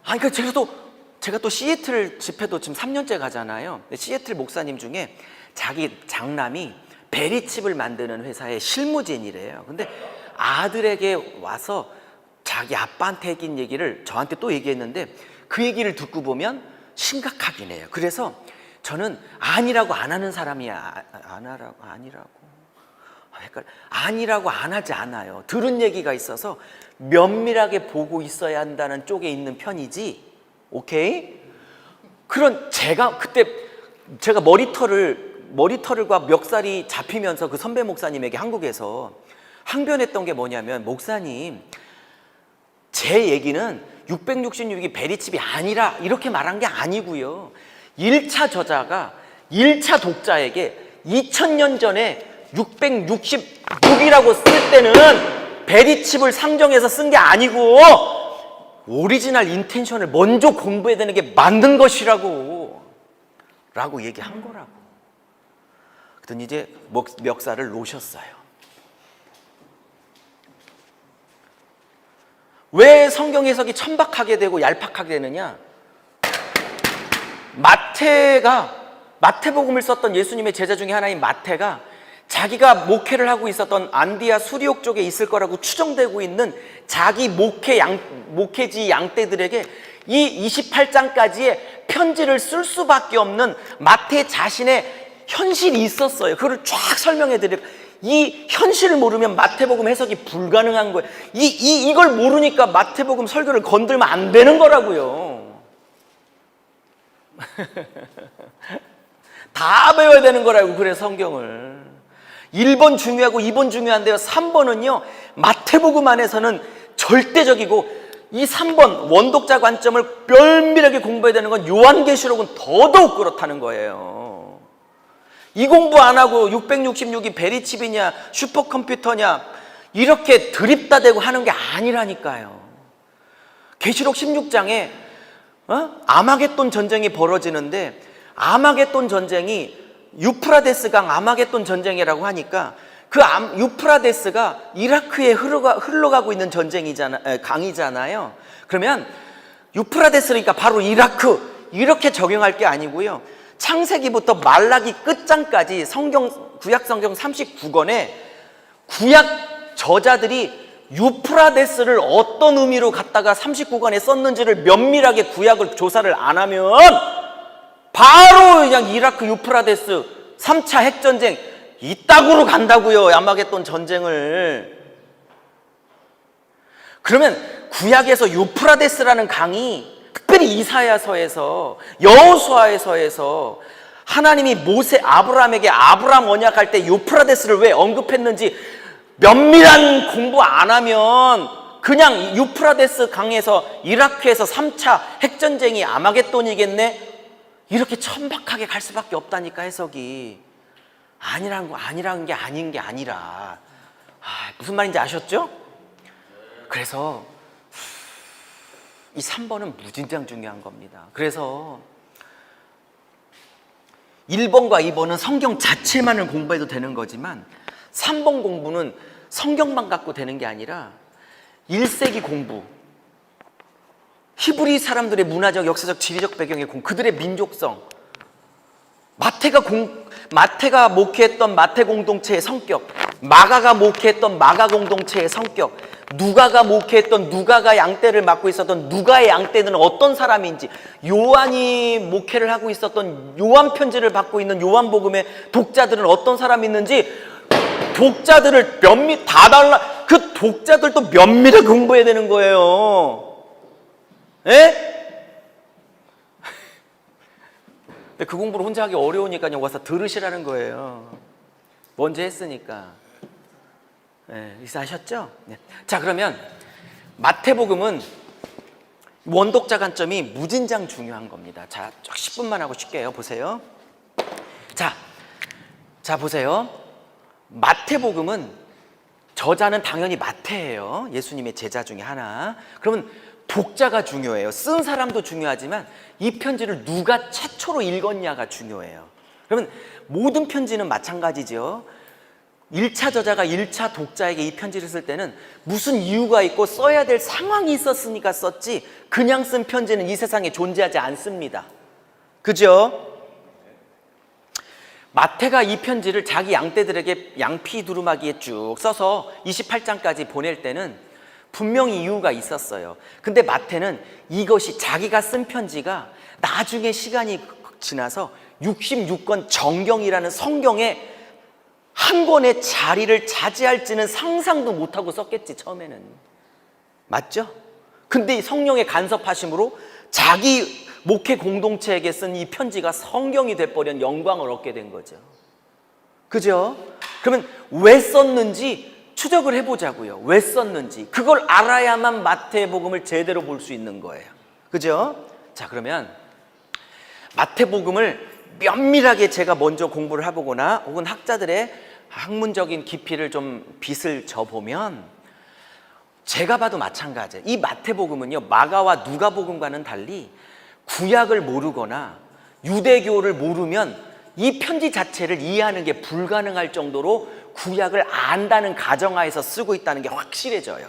그러니까 제가 또 시애틀 집회도 지금 3년째 가잖아요. 시애틀 목사님 중에 자기 장남이 베리칩을 만드는 회사의 실무진이래요. 근데 아들에게 와서 자기 아빠한테 얘기한 얘기를 저한테 또 얘기했는데 그 얘기를 듣고 보면 심각하긴 해요. 그래서 저는 아니라고 안 하는 사람이야. 아니라고. 헷갈려. 아니라고 안 하지 않아요. 들은 얘기가 있어서 면밀하게 보고 있어야 한다는 쪽에 있는 편이지. 오케이? 그런 그때 제가 머리털과 멱살이 잡히면서 그 선배 목사님에게 한국에서 항변했던 게 뭐냐면, 목사님, 제 얘기는 666이 베리칩이 아니라 이렇게 말한 게 아니고요. 1차 저자가 1차 독자에게 2000년 전에 666이라고 쓸 때는 베리칩을 상정해서 쓴 게 아니고 오리지널 인텐션을 먼저 공부해야 되는 게 맞는 것이라고 라고 얘기한 거라고. 그랬더니 이제 멱살을 놓으셨어요. 왜 성경 해석이 천박하게 되고 얄팍하게 되느냐? 마태복음을 썼던 예수님의 제자 중에 하나인 마태가 자기가 목회를 하고 있었던 안디아 수리옥 쪽에 있을 거라고 추정되고 있는 자기 목회지 양떼들에게 이 28장까지의 편지를 쓸 수밖에 없는 마태 자신의 현실이 있었어요. 그걸 쫙 설명해 드려요. 이 현실을 모르면 마태복음 해석이 불가능한 거예요. 이걸 모르니까 마태복음 설교를 건들면 안 되는 거라고요. 다 배워야 되는 거라고. 그래, 성경을 1번 중요하고 2번 중요한데요, 3번은요 마태복음 안에서는 절대적이고, 이 3번 원독자 관점을 면밀하게 공부해야 되는 건 요한계시록은 더더욱 그렇다는 거예요. 이 공부 안 하고 666이 베리칩이냐 슈퍼컴퓨터냐 이렇게 드립다 대고 하는 게 아니라니까요. 계시록 16장에 아마겟돈 전쟁이 벌어지는데, 아마겟돈 전쟁이 유프라데스 강 아마겟돈 전쟁이라고 하니까 그 유프라데스가 이라크에 흘러가고 있는 강이잖아요. 그러면 유프라데스니까 바로 이라크 이렇게 적용할 게 아니고요. 창세기부터 말라기 끝장까지 구약 성경 39권에 구약 저자들이 유프라데스를 어떤 의미로 갖다가 39권에 썼는지를 면밀하게 구약을 조사를 안 하면 바로 그냥 이라크 유프라데스 3차 핵전쟁 이따구로 간다고요. 아마겟돈 전쟁을. 그러면 구약에서 유프라데스라는 강이, 특별히 이사야서에서 여호수아서에서 하나님이 아브라함에게 아브라함 언약할 때 유프라데스를 왜 언급했는지 면밀한 공부 안 하면 그냥 유프라데스 강에서 이라크에서 3차 핵전쟁이 아마겟돈이겠네? 이렇게 천박하게 갈 수밖에 없다니까, 해석이. 아니라는 게 아닌 게 아니라. 무슨 말인지 아셨죠? 그래서 이 3번은 무진장 중요한 겁니다. 그래서 1번과 2번은 성경 자체만을 공부해도 되는 거지만 3번 공부는 성경만 갖고 되는 게 아니라 1세기 공부, 히브리 사람들의 문화적, 역사적, 지리적 배경의 그들의 민족성, 마태가 목회했던 마태 공동체의 성격, 마가가 목회했던 마가 공동체의 성격, 누가가 목회했던 누가가 양떼를 맡고 있었던 누가의 양떼는 어떤 사람인지, 요한이 목회를 하고 있었던 요한 편지를 받고 있는 요한복음의 독자들은 어떤 사람이 있는지, 독자들을 그 독자들도 면밀하게 공부해야 되는 거예요. 예? 근데 그 공부를 혼자 하기 어려우니까 와서 들으시라는 거예요. 먼저 했으니까. 아셨죠? 네. 자, 그러면 마태복음은 원독자 관점이 무진장 중요한 겁니다. 자, 10분만 하고 쉽게요. 보세요. 자, 보세요. 마태복음은 저자는 당연히 마태예요. 예수님의 제자 중에 하나. 그러면 독자가 중요해요. 쓴 사람도 중요하지만 이 편지를 누가 최초로 읽었냐가 중요해요. 그러면 모든 편지는 마찬가지죠. 1차 저자가 1차 독자에게 이 편지를 쓸 때는 무슨 이유가 있고 써야 될 상황이 있었으니까 썼지, 그냥 쓴 편지는 이 세상에 존재하지 않습니다. 그죠? 마태가 이 편지를 자기 양떼들에게 양피 두루마기에 쭉 써서 28장까지 보낼 때는 분명히 이유가 있었어요. 근데 마태는 이것이 자기가 쓴 편지가 나중에 시간이 지나서 66권 정경이라는 성경에 한 권의 자리를 차지할지는 상상도 못하고 썼겠지, 처음에는. 맞죠? 근데 이 성령의 간섭하심으로 자기 목회 공동체에게 쓴 이 편지가 성경이 돼버린 영광을 얻게 된 거죠. 그죠? 그러면 왜 썼는지 추적을 해보자고요. 왜 썼는지. 그걸 알아야만 마태복음을 제대로 볼 수 있는 거예요. 그죠? 자, 그러면 마태복음을 면밀하게 제가 먼저 공부를 해보거나 혹은 학자들의 학문적인 깊이를 좀 빗을 져보면 제가 봐도 마찬가지예요. 이 마태복음은요, 마가와 누가복음과는 달리 구약을 모르거나 유대교를 모르면 이 편지 자체를 이해하는 게 불가능할 정도로 구약을 안다는 가정하에서 쓰고 있다는 게 확실해져요.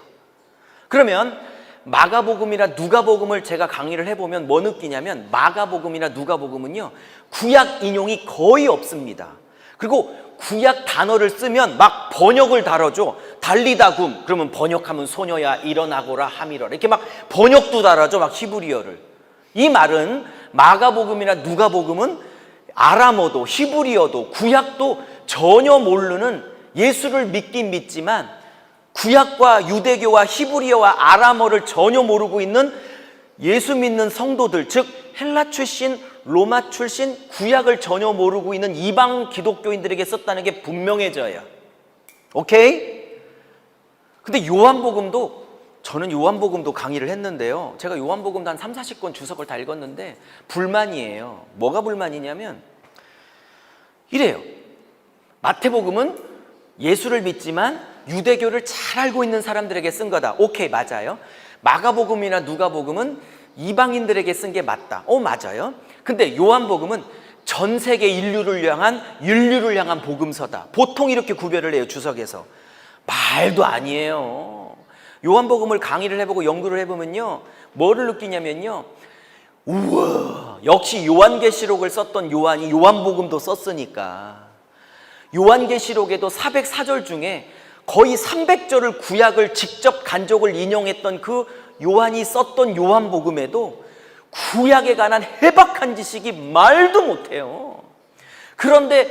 그러면 마가복음이나 누가복음을 제가 강의를 해보면 뭐 느끼냐면 마가복음이나 누가복음은요, 구약 인용이 거의 없습니다. 그리고 구약 단어를 쓰면 막 번역을 달아줘. 달리다굼 그러면 번역하면 소녀야 일어나거라 함이러라 이렇게 막 번역도 달아줘. 막 히브리어를. 이 말은 마가복음이나 누가복음은 아람어도 히브리어도 구약도 전혀 모르는, 예수를 믿긴 믿지만 구약과 유대교와 히브리어와 아람어를 전혀 모르고 있는 예수 믿는 성도들, 즉 헬라 출신, 로마 출신, 구약을 전혀 모르고 있는 이방 기독교인들에게 썼다는 게 분명해져요. 오케이? 근데 요한복음도, 저는 요한복음도 강의를 했는데요, 제가 요한복음도 한 30-40권 주석을 다 읽었는데 불만이에요. 뭐가 불만이냐면 이래요. 마태복음은 예수를 믿지만 유대교를 잘 알고 있는 사람들에게 쓴 거다. 오케이, 맞아요. 마가복음이나 누가복음은 이방인들에게 쓴 게 맞다. 맞아요. 근데 요한복음은 전 세계 인류를 향한 복음서다. 보통 이렇게 구별을 해요, 주석에서. 말도 아니에요. 요한복음을 강의를 해보고 연구를 해보면요, 뭐를 느끼냐면요, 우와, 역시 요한계시록을 썼던 요한이 요한복음도 썼으니까. 요한계시록에도 404절 중에 거의 300절을 구약을 직접 간족을 인용했던 그 요한이 썼던 요한복음에도 구약에 관한 해박한 지식이 말도 못해요. 그런데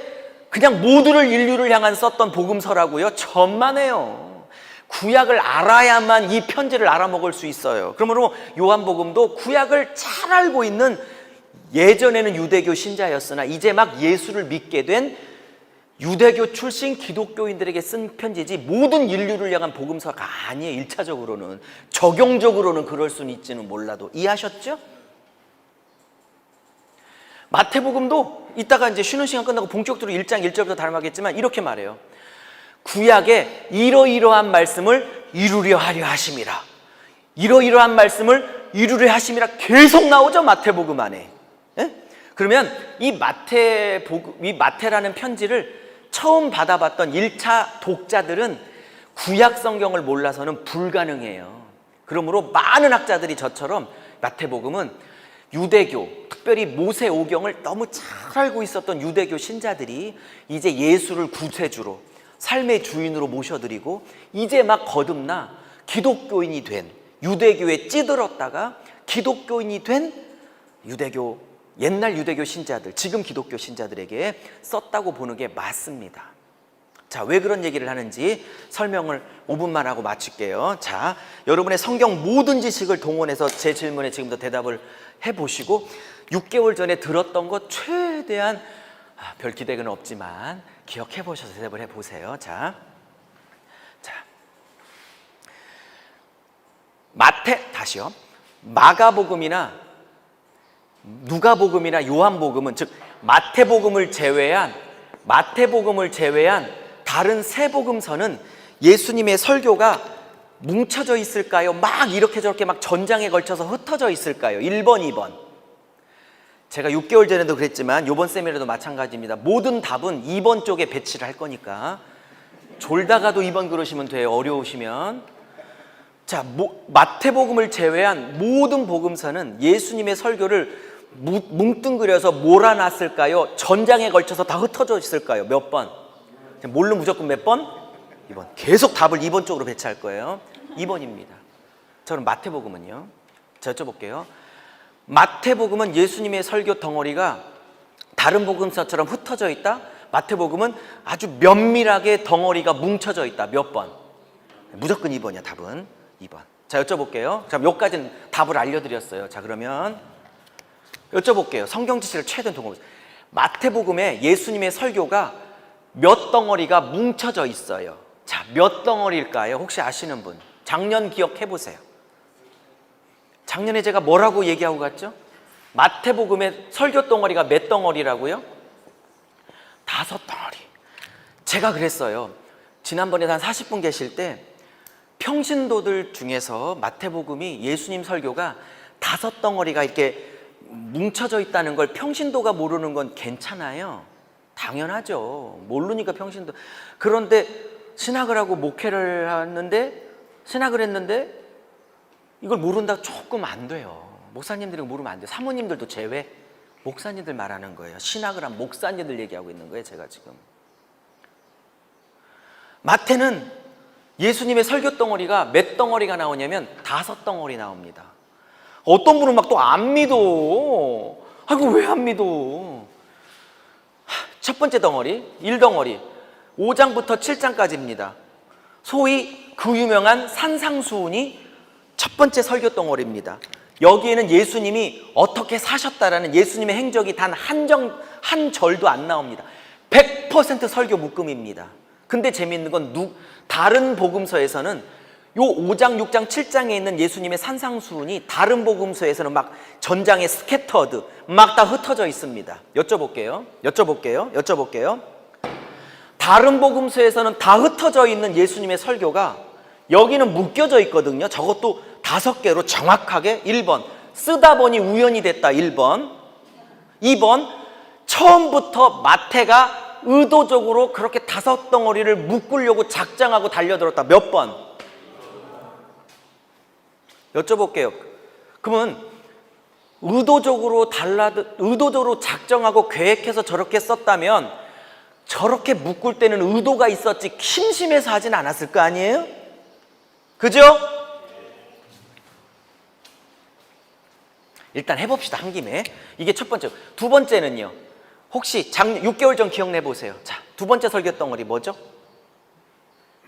그냥 모두를 인류를 향한 썼던 복음서라고요? 천만에요. 구약을 알아야만 이 편지를 알아먹을 수 있어요. 그러므로 요한복음도 구약을 잘 알고 있는, 예전에는 유대교 신자였으나 이제 막 예수를 믿게 된 유대교 출신 기독교인들에게 쓴 편지지 모든 인류를 향한 복음서가 아니에요. 1차적으로는. 적용적으로는 그럴 수는 있지는 몰라도. 이해하셨죠? 마태복음도 이따가 이제 쉬는 시간 끝나고 본격적으로 1장 1절부터 다뤄가겠지만 이렇게 말해요. 구약에 이러이러한 말씀을 이루려 하려 하심이라. 이러이러한 말씀을 이루려 하심이라 계속 나오죠, 마태복음 안에. 예? 그러면 이 마태라는 편지를 처음 받아봤던 1차 독자들은 구약 성경을 몰라서는 불가능해요. 그러므로 많은 학자들이 저처럼 마태복음은 유대교, 특별히 모세오경을 너무 잘 알고 있었던 유대교 신자들이 이제 예수를 구세주로, 삶의 주인으로 모셔드리고 이제 막 거듭나 기독교인이 된, 유대교에 찌들었다가 기독교인이 된 옛날 유대교 신자들, 지금 기독교 신자들에게 썼다고 보는 게 맞습니다. 자, 왜 그런 얘기를 하는지 설명을 5분만 하고 마칠게요. 자, 여러분의 성경 모든 지식을 동원해서 제 질문에 지금부터 대답을 해보시고 6개월 전에 들었던 것 최대한 별 기대는 없지만 기억해 보셔서 대답을 해보세요. 자, 다시요. 마가복음이나 누가복음이나 요한복음은, 즉 마태복음을 제외한 다른 세 복음서는 예수님의 설교가 뭉쳐져 있을까요? 막 이렇게 저렇게 막 전장에 걸쳐서 흩어져 있을까요? 1번, 2번. 제가 6개월 전에도 그랬지만 이번 세미나도 마찬가지입니다. 모든 답은 2번 쪽에 배치를 할 거니까 졸다가도 2번 그러시면 돼요, 어려우시면. 자, 마태복음을 제외한 모든 복음서는 예수님의 설교를 뭉뚱그려서 몰아놨을까요? 전장에 걸쳐서 다 흩어져 있을까요? 몇 번? 모르면 무조건 몇 번? 2번. 계속 답을 2번 쪽으로 배치할 거예요. 2번입니다. 저는 마태복음은요, 자, 여쭤볼게요. 마태복음은 예수님의 설교 덩어리가 다른 복음서처럼 흩어져 있다? 마태복음은 아주 면밀하게 덩어리가 뭉쳐져 있다. 몇 번? 무조건 2번이야, 답은. 2번. 자, 여쭤볼게요. 자, 여기까지는 답을 알려드렸어요. 자, 그러면 여쭤볼게요. 성경 지식을 최대한 동원. 마태복음에 예수님의 설교가 몇 덩어리가 뭉쳐져 있어요. 자, 몇 덩어리일까요? 혹시 아시는 분? 작년 기억해 보세요. 작년에 제가 뭐라고 얘기하고 갔죠? 마태복음의 설교 덩어리가 몇 덩어리라고요? 5덩어리. 제가 그랬어요. 지난번에 한 40분 계실 때 평신도들 중에서 마태복음이 예수님 설교가 5덩어리가 이렇게 뭉쳐져 있다는 걸 평신도가 모르는 건 괜찮아요. 당연하죠. 모르니까 평신도. 그런데 신학을 하고 목회를 했는데 이걸 모른다 조금 안 돼요. 목사님들이 모르면 안 돼요. 사모님들도 제외. 목사님들 말하는 거예요. 신학을 한 목사님들 얘기하고 있는 거예요, 제가 지금. 마태는 예수님의 설교 덩어리가 몇 덩어리가 나오냐면 5덩어리 나옵니다. 어떤 분은 막 또 안 믿어. 아이고, 왜 안 믿어? 첫 번째 덩어리, 1덩어리, 5장부터 7장까지입니다. 소위 그 유명한 산상수훈이 첫 번째 설교 덩어리입니다. 여기에는 예수님이 어떻게 사셨다라는 예수님의 행적이 단 한 절도 안 나옵니다. 100% 설교 묶음입니다. 근데 재미있는 건 다른 복음서에서는 요 5장, 6장, 7장에 있는 예수님의 산상수훈이 다른 복음서에서는 막 전장에 스캐터드 막 다 흩어져 있습니다. 여쭤볼게요. 다른 복음서에서는 다 흩어져 있는 예수님의 설교가 여기는 묶여져 있거든요. 저것도 5개로 정확하게. 1번, 쓰다 보니 우연이 됐다. 1번. 2번, 처음부터 마태가 의도적으로 그렇게 5덩어리를 묶으려고 작정하고 달려들었다. 몇 번? 여쭤볼게요. 그러면 의도적으로 작정하고 계획해서 저렇게 썼다면 저렇게 묶을 때는 의도가 있었지 심심해서 하진 않았을 거 아니에요? 그죠? 일단 해봅시다, 한 김에. 이게 첫 번째. 두 번째는요, 혹시 6개월 전 기억내보세요. 자, 두 번째 설교 덩어리 뭐죠?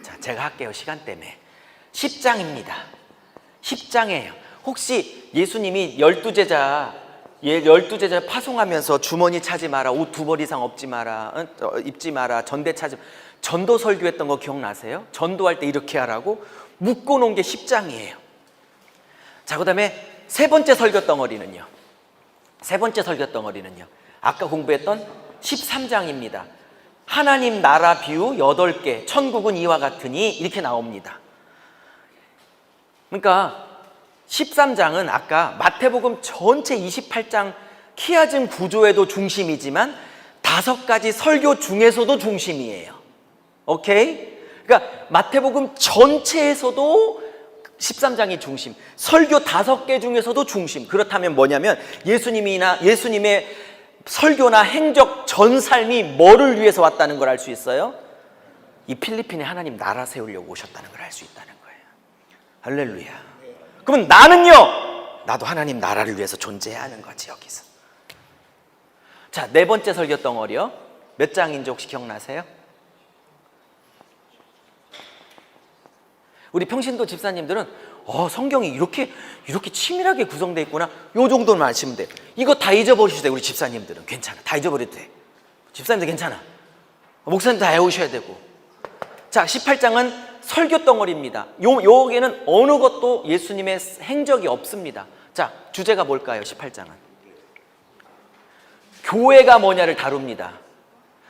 자, 제가 할게요, 시간 때문에. 10장입니다 10장이에요 혹시 예수님이 12제자 파송하면서 주머니 차지 마라, 옷 2벌 이상 입지 마라, 전대 차지, 전도 설교했던 거 기억나세요? 전도할 때 이렇게 하라고 묶어놓은 게 10장이에요 자, 그 다음에 세 번째 설교 덩어리는요, 아까 공부했던 13장입니다 하나님 나라 비유 8개, 천국은 이와 같으니, 이렇게 나옵니다. 그러니까 13장은 아까 마태복음 전체 28장 키아즘 구조에도 중심이지만 5가지 설교 중에서도 중심이에요. 오케이? 그러니까 마태복음 전체에서도 13장이 중심, 설교 5개 중에서도 중심. 그렇다면 뭐냐면 예수님의 설교나 행적 전 삶이 뭐를 위해서 왔다는 걸 알 수 있어요? 이 필리핀에 하나님 나라 세우려고 오셨다는 걸 알 수 있다는 거예요. 할렐루야. 그러면 나는요, 나도 하나님 나라를 위해서 존재해야 하는 거지, 여기서. 자, 네 번째 설교 덩어리요. 몇 장인지 혹시 기억나세요? 우리 평신도 집사님들은 성경이 이렇게 치밀하게 구성되어 있구나, 요 정도는 아시면 돼요. 이거 다 잊어버리셔도 돼요. 우리 집사님들은 괜찮아, 다 잊어버려도 돼. 집사님들 괜찮아, 목사님 다 외우셔야 되고. 자, 18장은 설교 덩어리입니다. 여기에는 어느 것도 예수님의 행적이 없습니다. 자, 주제가 뭘까요? 18장은 교회가 뭐냐를 다룹니다.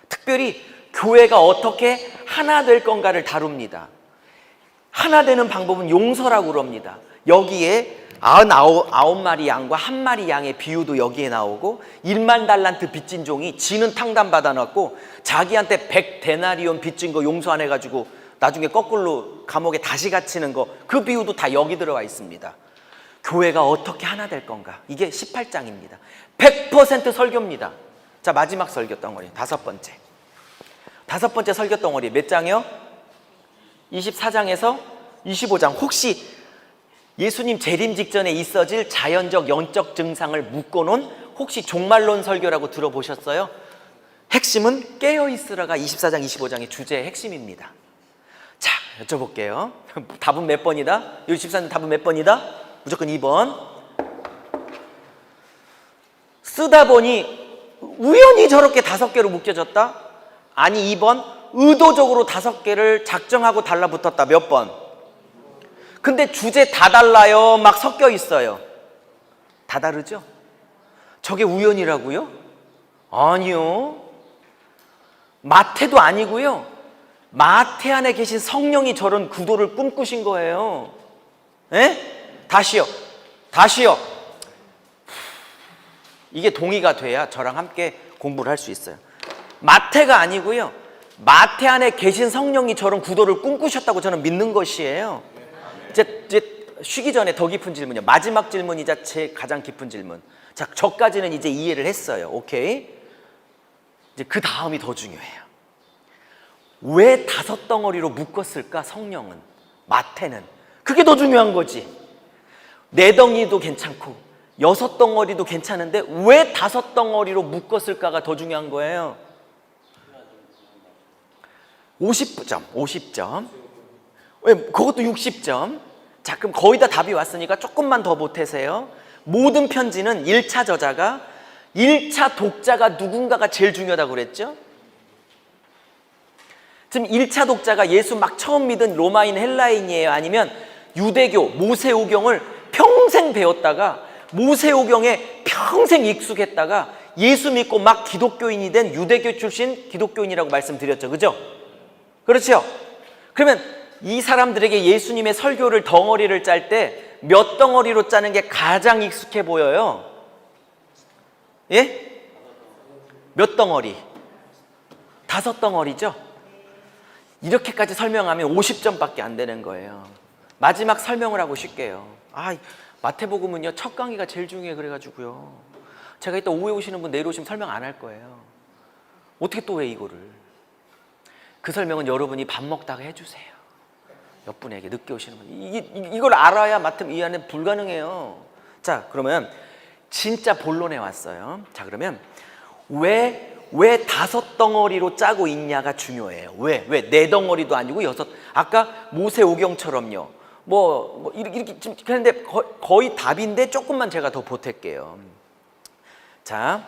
특별히 교회가 어떻게 하나 될 건가를 다룹니다. 하나 되는 방법은 용서라고 그럽니다. 여기에 99마리 양과 1마리 양의 비유도 여기에 나오고, 1만 달란트 빚진 종이 지는 탕담 받아놨고 자기한테 100데나리온 빚진 거 용서 안 해가지고 나중에 거꾸로 감옥에 다시 갇히는 거, 그 비유도 다 여기 들어와 있습니다. 교회가 어떻게 하나 될 건가, 이게 18장입니다 100% 설교입니다. 자, 마지막 설교 덩어리, 5번째 설교 덩어리 몇 장이요? 24장에서 25장. 혹시 예수님 재림 직전에 있어질 자연적 영적 증상을 묶어놓은 혹시 종말론 설교라고 들어보셨어요? 핵심은 깨어있으라가 24장 25장의 주제의 핵심입니다. 자, 여쭤볼게요. 답은 몇 번이다? 24장 답은 몇 번이다? 무조건 2번. 쓰다 보니 우연히 저렇게 5개로 묶여졌다? 아니 2번, 의도적으로 5개를 작정하고 달라붙었다. 몇 번? 근데 주제 다 달라요? 막 섞여 있어요? 다 다르죠? 저게 우연이라고요? 아니요. 마태도 아니고요. 마태 안에 계신 성령이 저런 구도를 꿈꾸신 거예요. 에? 다시요. 이게 동의가 돼야 저랑 함께 공부를 할 수 있어요. 마태가 아니고요. 마태 안에 계신 성령이 저런 구도를 꿈꾸셨다고 저는 믿는 것이에요. 이제 쉬기 전에 더 깊은 질문이요. 마지막 질문이자 제 가장 깊은 질문. 자, 저까지는 이제 이해를 했어요. 오케이? 이제 그 다음이 더 중요해요. 왜 5덩어리로 묶었을까? 성령은, 마태는. 그게 더 중요한 거지. 4덩이도 괜찮고 6덩어리도 괜찮은데 왜 5덩어리로 묶었을까가 더 중요한 거예요. 50점. 왜? 그것도 60점. 자, 그럼 거의 다 답이 왔으니까 조금만 더 보태세요. 모든 편지는 1차 저자가, 1차 독자가 누군가가 제일 중요하다고 그랬죠? 지금 1차 독자가 예수 막 처음 믿은 로마인 헬라인이에요? 아니면 유대교, 모세오경을 평생 배웠다가 모세오경에 평생 익숙했다가 예수 믿고 막 기독교인이 된 유대교 출신 기독교인이라고 말씀드렸죠. 그죠? 그렇죠? 그러면 이 사람들에게 예수님의 설교를 덩어리를 짤 때 몇 덩어리로 짜는 게 가장 익숙해 보여요? 예? 몇 덩어리? 5덩어리죠? 이렇게까지 설명하면 50점밖에 안 되는 거예요. 마지막 설명을 하고 쉽게요. 마태복음은요, 첫 강의가 제일 중요해 그래가지고요. 제가 이따 오후에 오시는 분 내일 오시면 설명 안 할 거예요. 어떻게 또 왜 이거를? 그 설명은 여러분이 밥 먹다가 해주세요. 몇 분에게 늦게 오시는 분. 이걸 알아야 마태 이해는 불가능해요. 자, 그러면 진짜 본론에 왔어요. 자, 그러면 왜 5덩어리로 짜고 있냐가 중요해요. 왜 4덩어리도 아니고 6. 아까 모세오경처럼요. 이렇게 좀 그런데 거의 답인데 조금만 제가 더 보탤게요. 자,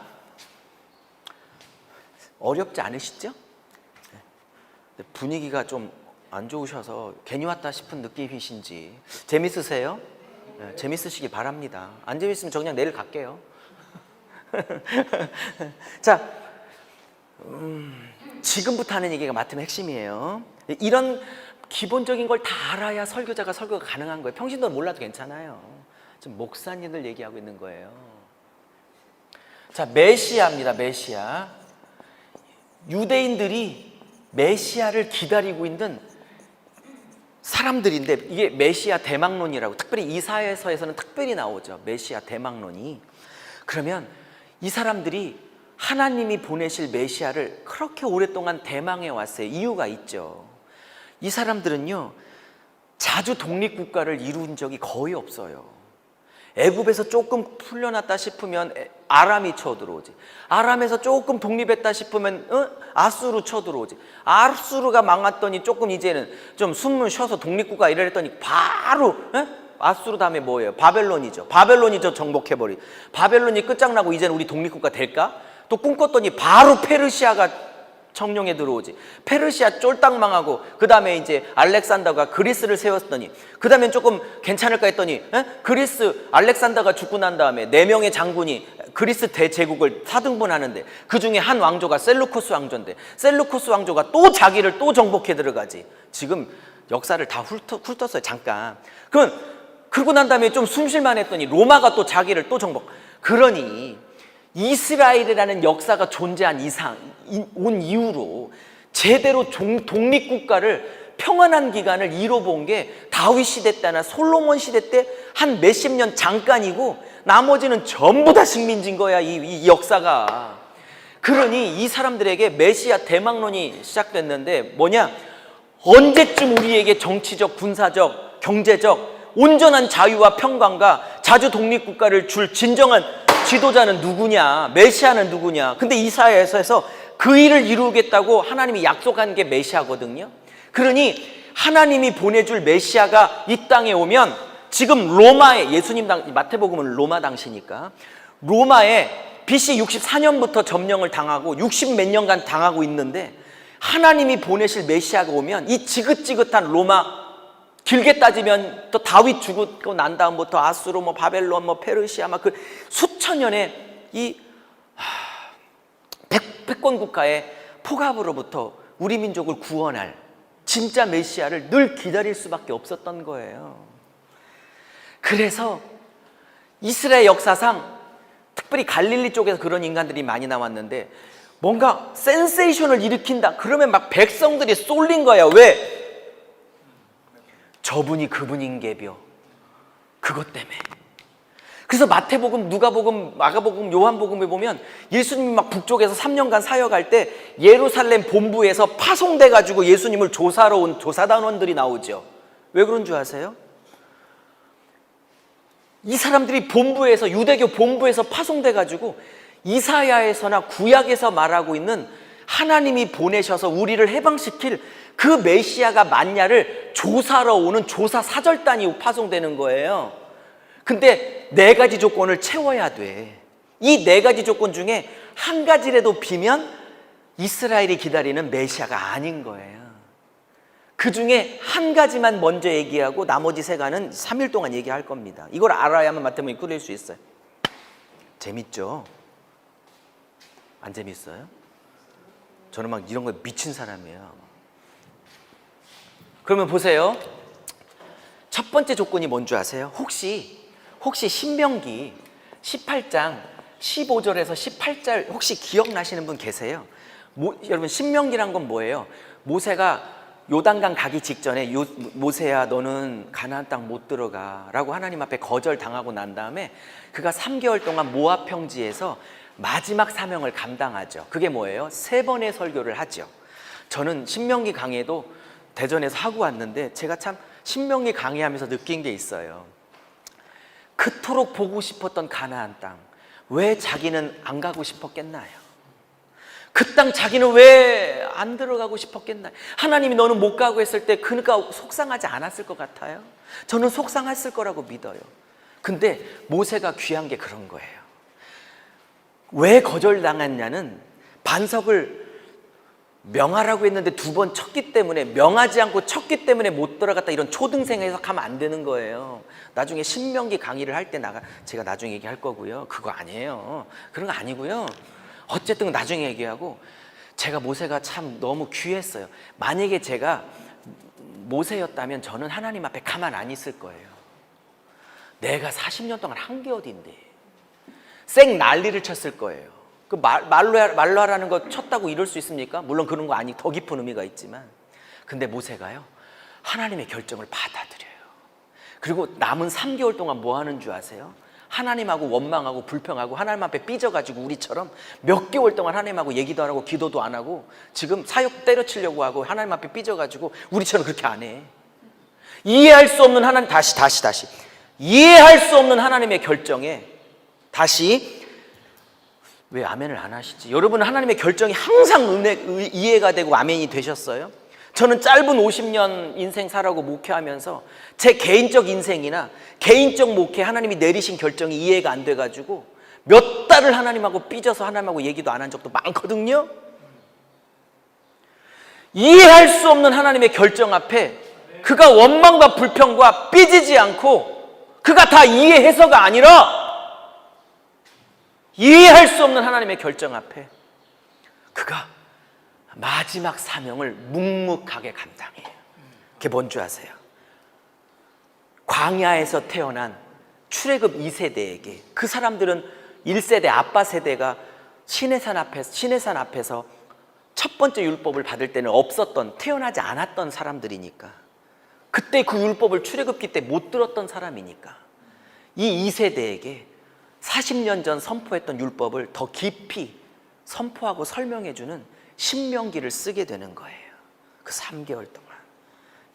어렵지 않으시죠? 분위기가 좀 안 좋으셔서 괜히 왔다 싶은 느낌이신지. 재밌으세요? 네, 재밌으시기 바랍니다. 안 재밌으면 저 그냥 내일 갈게요. 자, 지금부터 하는 얘기가 맡으면 핵심이에요. 이런 기본적인 걸 다 알아야 설교자가 설교가 가능한 거예요. 평신도 몰라도 괜찮아요. 지금 목사님들 얘기하고 있는 거예요. 자, 메시아입니다. 메시아. 유대인들이 메시아를 기다리고 있는 사람들인데 이게 메시아 대망론이라고, 특별히 이사야서에서는 특별히 나오죠. 메시아 대망론이. 그러면 이 사람들이 하나님이 보내실 메시아를 그렇게 오랫동안 대망해 왔어요. 이유가 있죠. 이 사람들은요, 자주 독립국가를 이룬 적이 거의 없어요. 애굽에서 조금 풀려났다 싶으면 아람이 쳐들어오지. 아람에서 조금 독립했다 싶으면 아수르 쳐들어오지. 아수르가 망했더니 조금 이제는 좀 숨을 쉬어서 독립국가 이랬더니 바로 아수르 다음에 뭐예요? 바벨론이죠. 바벨론이 저 정복해버리. 바벨론이 끝장나고 이제는 우리 독립국가 될까? 또 꿈꿨더니 바로 페르시아가 청룡에 들어오지. 페르시아 쫄딱 망하고 그 다음에 이제 알렉산더가 그리스를 세웠더니 그 다음엔 조금 괜찮을까 했더니 그리스 알렉산더가 죽고 난 다음에 4명의 장군이 그리스 대제국을 4등분하는데 그 중에 한 왕조가 셀루코스 왕조인데 셀루코스 왕조가 또 자기를 또 정복해 들어가지. 지금 역사를 다 훑었어요. 잠깐. 그러고 난 다음에 좀 숨쉴만 했더니 로마가 또 자기를 또 정복. 그러니 이스라엘이라는 역사가 존재한 온 이후로 제대로 독립국가를 평안한 기간을 이뤄본 게 다윗 시대 때나 솔로몬 시대 때 한 몇십 년 잠깐이고 나머지는 전부 다 식민지인 거야, 이 역사가. 그러니 이 사람들에게 메시아 대망론이 시작됐는데 뭐냐? 언제쯤 우리에게 정치적, 군사적, 경제적 온전한 자유와 평강과 자주 독립국가를 줄 진정한 지도자는 누구냐? 메시아는 누구냐? 근데 이사야서에서 그 일을 이루겠다고 하나님이 약속한 게 메시아거든요. 그러니 하나님이 보내줄 메시아가 이 땅에 오면 지금 로마에, 예수님 마태복음은 로마 당시니까 로마에 BC 64년부터 점령을 당하고 60 몇 년간 당하고 있는데, 하나님이 보내실 메시아가 오면 이 지긋지긋한 로마, 길게 따지면 또 다윗 죽고 난 다음부터 아수르, 뭐 바벨론, 뭐 페르시아, 막 그 수천 년의 이 패권 국가의 포갑으로부터 우리 민족을 구원할 진짜 메시아를 늘 기다릴 수밖에 없었던 거예요. 그래서 이스라엘 역사상 특별히 갈릴리 쪽에서 그런 인간들이 많이 나왔는데, 뭔가 센세이션을 일으킨다 그러면 막 백성들이 쏠린 거야. 왜? 저분이 그분인 게벼. 그것 때문에. 그래서 마태복음, 누가복음, 마가복음, 요한복음에 보면 예수님이 막 북쪽에서 3년간 사역할 때 예루살렘 본부에서 파송돼 가지고 예수님을 조사로 온 조사단원들이 나오죠. 왜 그런 줄 아세요? 이 사람들이 본부에서, 유대교 본부에서 파송돼 가지고 이사야에서나 구약에서 말하고 있는 하나님이 보내셔서 우리를 해방시킬 그 메시아가 맞냐를 조사로 오는 조사 사절단이 파송되는 거예요. 근데 4가지 조건을 채워야 돼. 이 4가지 조건 중에 한 가지라도 비면 이스라엘이 기다리는 메시아가 아닌 거예요. 그 중에 한 가지만 먼저 얘기하고 나머지 3가지는 3일 동안 얘기할 겁니다. 이걸 알아야만 마태복음이 끌릴 수 있어요. 재밌죠? 안 재밌어요? 저는 막 이런 거에 미친 사람이에요. 그러면 보세요. 첫 번째 조건이 뭔지 아세요? 혹시 신명기 18장 15절에서 18절 혹시 기억나시는 분 계세요? 여러분, 신명기란 건 뭐예요? 모세가 요단강 가기 직전에 모세야 너는 가나안 땅 못 들어가 라고 하나님 앞에 거절당하고 난 다음에 그가 3개월 동안 모압 평지에서 마지막 사명을 감당하죠. 그게 뭐예요? 3번의 설교를 하죠. 저는 신명기 강의도 대전에서 하고 왔는데 제가 참 신명기 강의하면서 느낀 게 있어요. 그토록 보고 싶었던 가나안 땅, 왜 자기는 안 가고 싶었겠나요? 그 땅 자기는 왜 안 들어가고 싶었겠나요? 하나님이 너는 못 가고 했을 때 그가 속상하지 않았을 것 같아요? 저는 속상했을 거라고 믿어요. 근데 모세가 귀한 게 그런 거예요. 왜 거절당했냐는 반석을 명하라고 했는데 2번 쳤기 때문에, 명하지 않고 쳤기 때문에 못 들어갔다, 이런 초등생 해석하면 안 되는 거예요. 나중에 신명기 강의를 할 때 제가 나중에 얘기할 거고요. 그거 아니에요. 그런 거 아니고요. 어쨌든 나중에 얘기하고, 제가 모세가 참 너무 귀했어요. 만약에 제가 모세였다면 저는 하나님 앞에 가만 안 있을 거예요. 내가 40년 동안 한 게 어딘데. 쌩 난리를 쳤을 거예요. 그 말로 하라는 거 쳤다고 이럴 수 있습니까? 물론 그런 거 더 깊은 의미가 있지만. 근데 모세가요, 하나님의 결정을 받아들여요. 그리고 남은 3개월 동안 뭐 하는 줄 아세요? 하나님하고 원망하고 불평하고 하나님 앞에 삐져가지고 우리처럼 몇 개월 동안 하나님하고 얘기도 안 하고 기도도 안 하고 지금 사역 때려치려고 하고 하나님 앞에 삐져가지고 우리처럼 그렇게 안 해. 이해할 수 없는 하나님, 다시 이해할 수 없는 하나님의 결정에 다시, 왜 아멘을 안 하시지? 여러분은 하나님의 결정이 항상 이해가 되고 아멘이 되셨어요? 저는 짧은 50년 인생 살아고 목회하면서 제 개인적 인생이나 개인적 목회, 하나님이 내리신 결정이 이해가 안 돼가지고 몇 달을 하나님하고 삐져서 하나님하고 얘기도 안 한 적도 많거든요. 이해할 수 없는 하나님의 결정 앞에 그가 원망과 불평과 삐지지 않고, 그가 다 이해해서가 아니라 이해할 수 없는 하나님의 결정 앞에 그가 마지막 사명을 묵묵하게 감당해요. 그게 뭔지 아세요? 광야에서 태어난 출애굽 2세대에게, 그 사람들은 1세대 아빠 세대가 시내산 앞에서 첫 번째 율법을 받을 때는 없었던, 태어나지 않았던 사람들이니까, 그때 그 율법을 출애굽기 때 못 들었던 사람이니까 이 2세대에게 40년 전 선포했던 율법을 더 깊이 선포하고 설명해주는 신명기를 쓰게 되는 거예요. 그 3개월 동안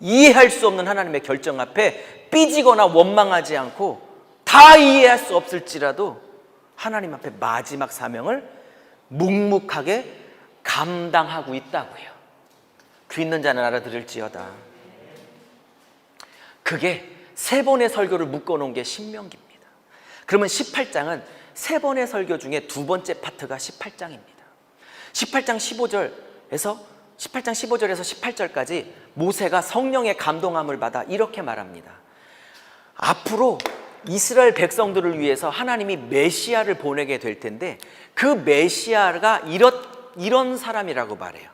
이해할 수 없는 하나님의 결정 앞에 삐지거나 원망하지 않고, 다 이해할 수 없을지라도 하나님 앞에 마지막 사명을 묵묵하게 감당하고 있다고요. 귀 있는 자는 알아들을지어다. 그게 3번의 설교를 묶어놓은 게 신명기입니다. 그러면 18장은 3번의 설교 중에 2번째 파트가 18장입니다. 18장 15절에서 18절까지 모세가 성령의 감동함을 받아 이렇게 말합니다. 앞으로 이스라엘 백성들을 위해서 하나님이 메시아를 보내게 될 텐데 그 메시아가 이런 사람이라고 말해요.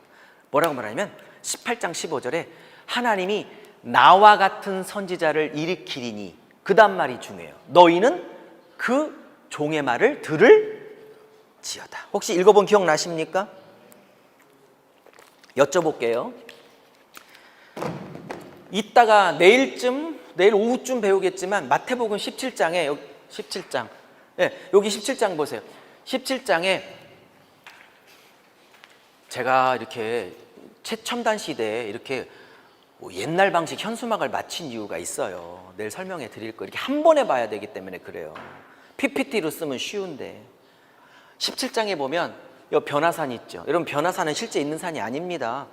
뭐라고 말하냐면 18장 15절에 하나님이 나와 같은 선지자를 일으키리니, 그 다음 말이 중요해요. 너희는 그 종의 말을 들을지어다. 혹시 읽어본 기억나십니까? 여쭤볼게요. 이따가 내일 오후쯤 배우겠지만 마태복음 17장에 여기 17장, 여기 17장 보세요. 17장에 제가 이렇게 최첨단 시대에 이렇게 옛날 방식 현수막을 맞춘 이유가 있어요. 내일 설명해 드릴 거 이렇게 한 번에 봐야 되기 때문에 그래요. PPT로 쓰면 쉬운데 17장에 보면 이 변화산 있죠. 여러분, 변화산은 실제 있는 산이 아닙니다.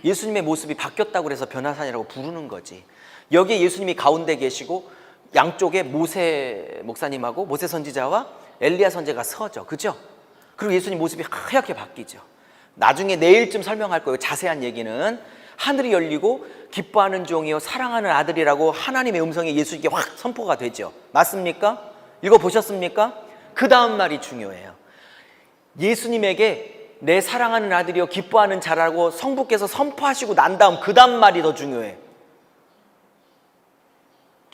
예수님의 모습이 바뀌었다고 해서 변화산이라고 부르는 거지. 여기에 예수님이 가운데 계시고 양쪽에 모세 목사님하고 모세 선지자와 엘리야 선지자가 서죠. 그죠? 그리고 예수님 모습이 하얗게 바뀌죠. 나중에 내일쯤 설명할 거예요. 자세한 얘기는. 하늘이 열리고 기뻐하는 종이요 사랑하는 아들이라고 하나님의 음성이 예수님께 확 선포가 되죠. 맞습니까? 읽어보셨습니까? 그 다음 말이 중요해요. 예수님에게 내 사랑하는 아들이요 기뻐하는 자라고 성부께서 선포하시고 난 다음 그 다음 말이 더 중요해.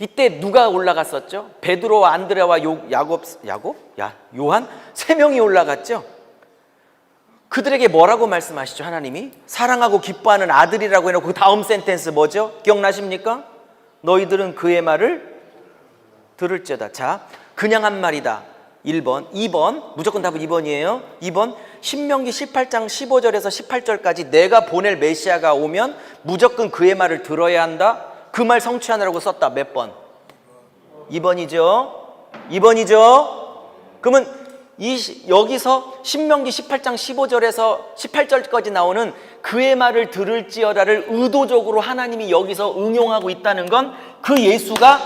이때 누가 올라갔었죠? 베드로, 안드레와 요한 3명이 올라갔죠. 그들에게 뭐라고 말씀하시죠? 하나님이 사랑하고 기뻐하는 아들이라고 해놓고 그 다음 센텐스 뭐죠? 기억나십니까? 너희들은 그의 말을 들을지어다. 자, 그냥 한 말이다. 1번. 2번, 무조건 답은 2번이에요. 2번, 신명기 18장 15절에서 18절까지 내가 보낼 메시아가 오면 무조건 그의 말을 들어야 한다. 그 말 성취하느라고 썼다. 몇 번? 2번이죠. 2번이죠. 그러면 여기서 신명기 18장 15절에서 18절까지 나오는 그의 말을 들을지어다를 의도적으로 하나님이 여기서 응용하고 있다는 건 그 예수가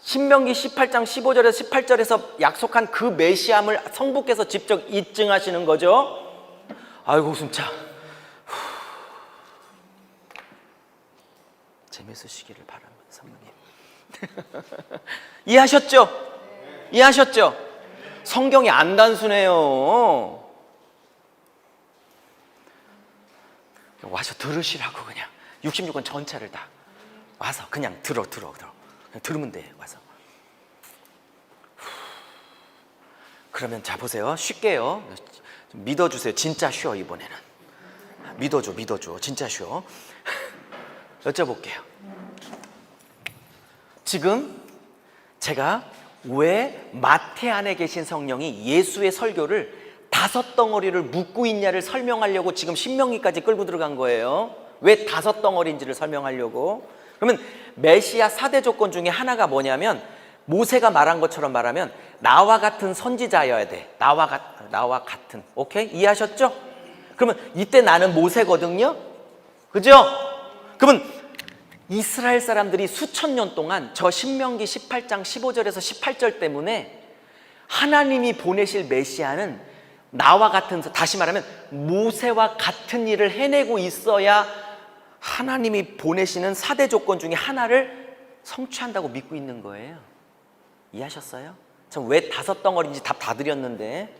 신명기 18장 15절에서 18절에서 약속한 그 메시아임을 성부께서 직접 입증하시는 거죠. 아이고 숨차. 재밌으시기를 바랍니다, 사모님. 이해하셨죠? 이해하셨죠? 성경이 안 단순해요. 와서 들으시라고 그냥 66권 전체를 다 와서 그냥 들어 그냥 들으면 돼. 와서. 그러면 자 보세요. 쉽게요. 좀 믿어주세요. 진짜 쉬워 이번에는. 믿어줘. 진짜 쉬워. 여쭤볼게요. 지금 제가 왜 마태 안에 계신 성령이 예수의 설교를 5덩어리를 묶고 있냐를 설명하려고 지금 신명기까지 끌고 들어간 거예요. 왜 5덩어리인지를 설명하려고. 그러면 메시아 4대 조건 중에 하나가 뭐냐면 모세가 말한 것처럼 말하면 나와 같은 선지자여야 돼. 나와 같은. 오케이? 이해하셨죠? 그러면 이때 나는 모세거든요. 그죠? 그러면 이스라엘 사람들이 수천 년 동안 저 신명기 18장 15절에서 18절 때문에 하나님이 보내실 메시아는 나와 같은, 다시 말하면 모세와 같은 일을 해내고 있어야 하나님이 보내시는 4대 조건 중에 하나를 성취한다고 믿고 있는 거예요. 이해하셨어요? 참 왜 5덩어리인지 답 다 드렸는데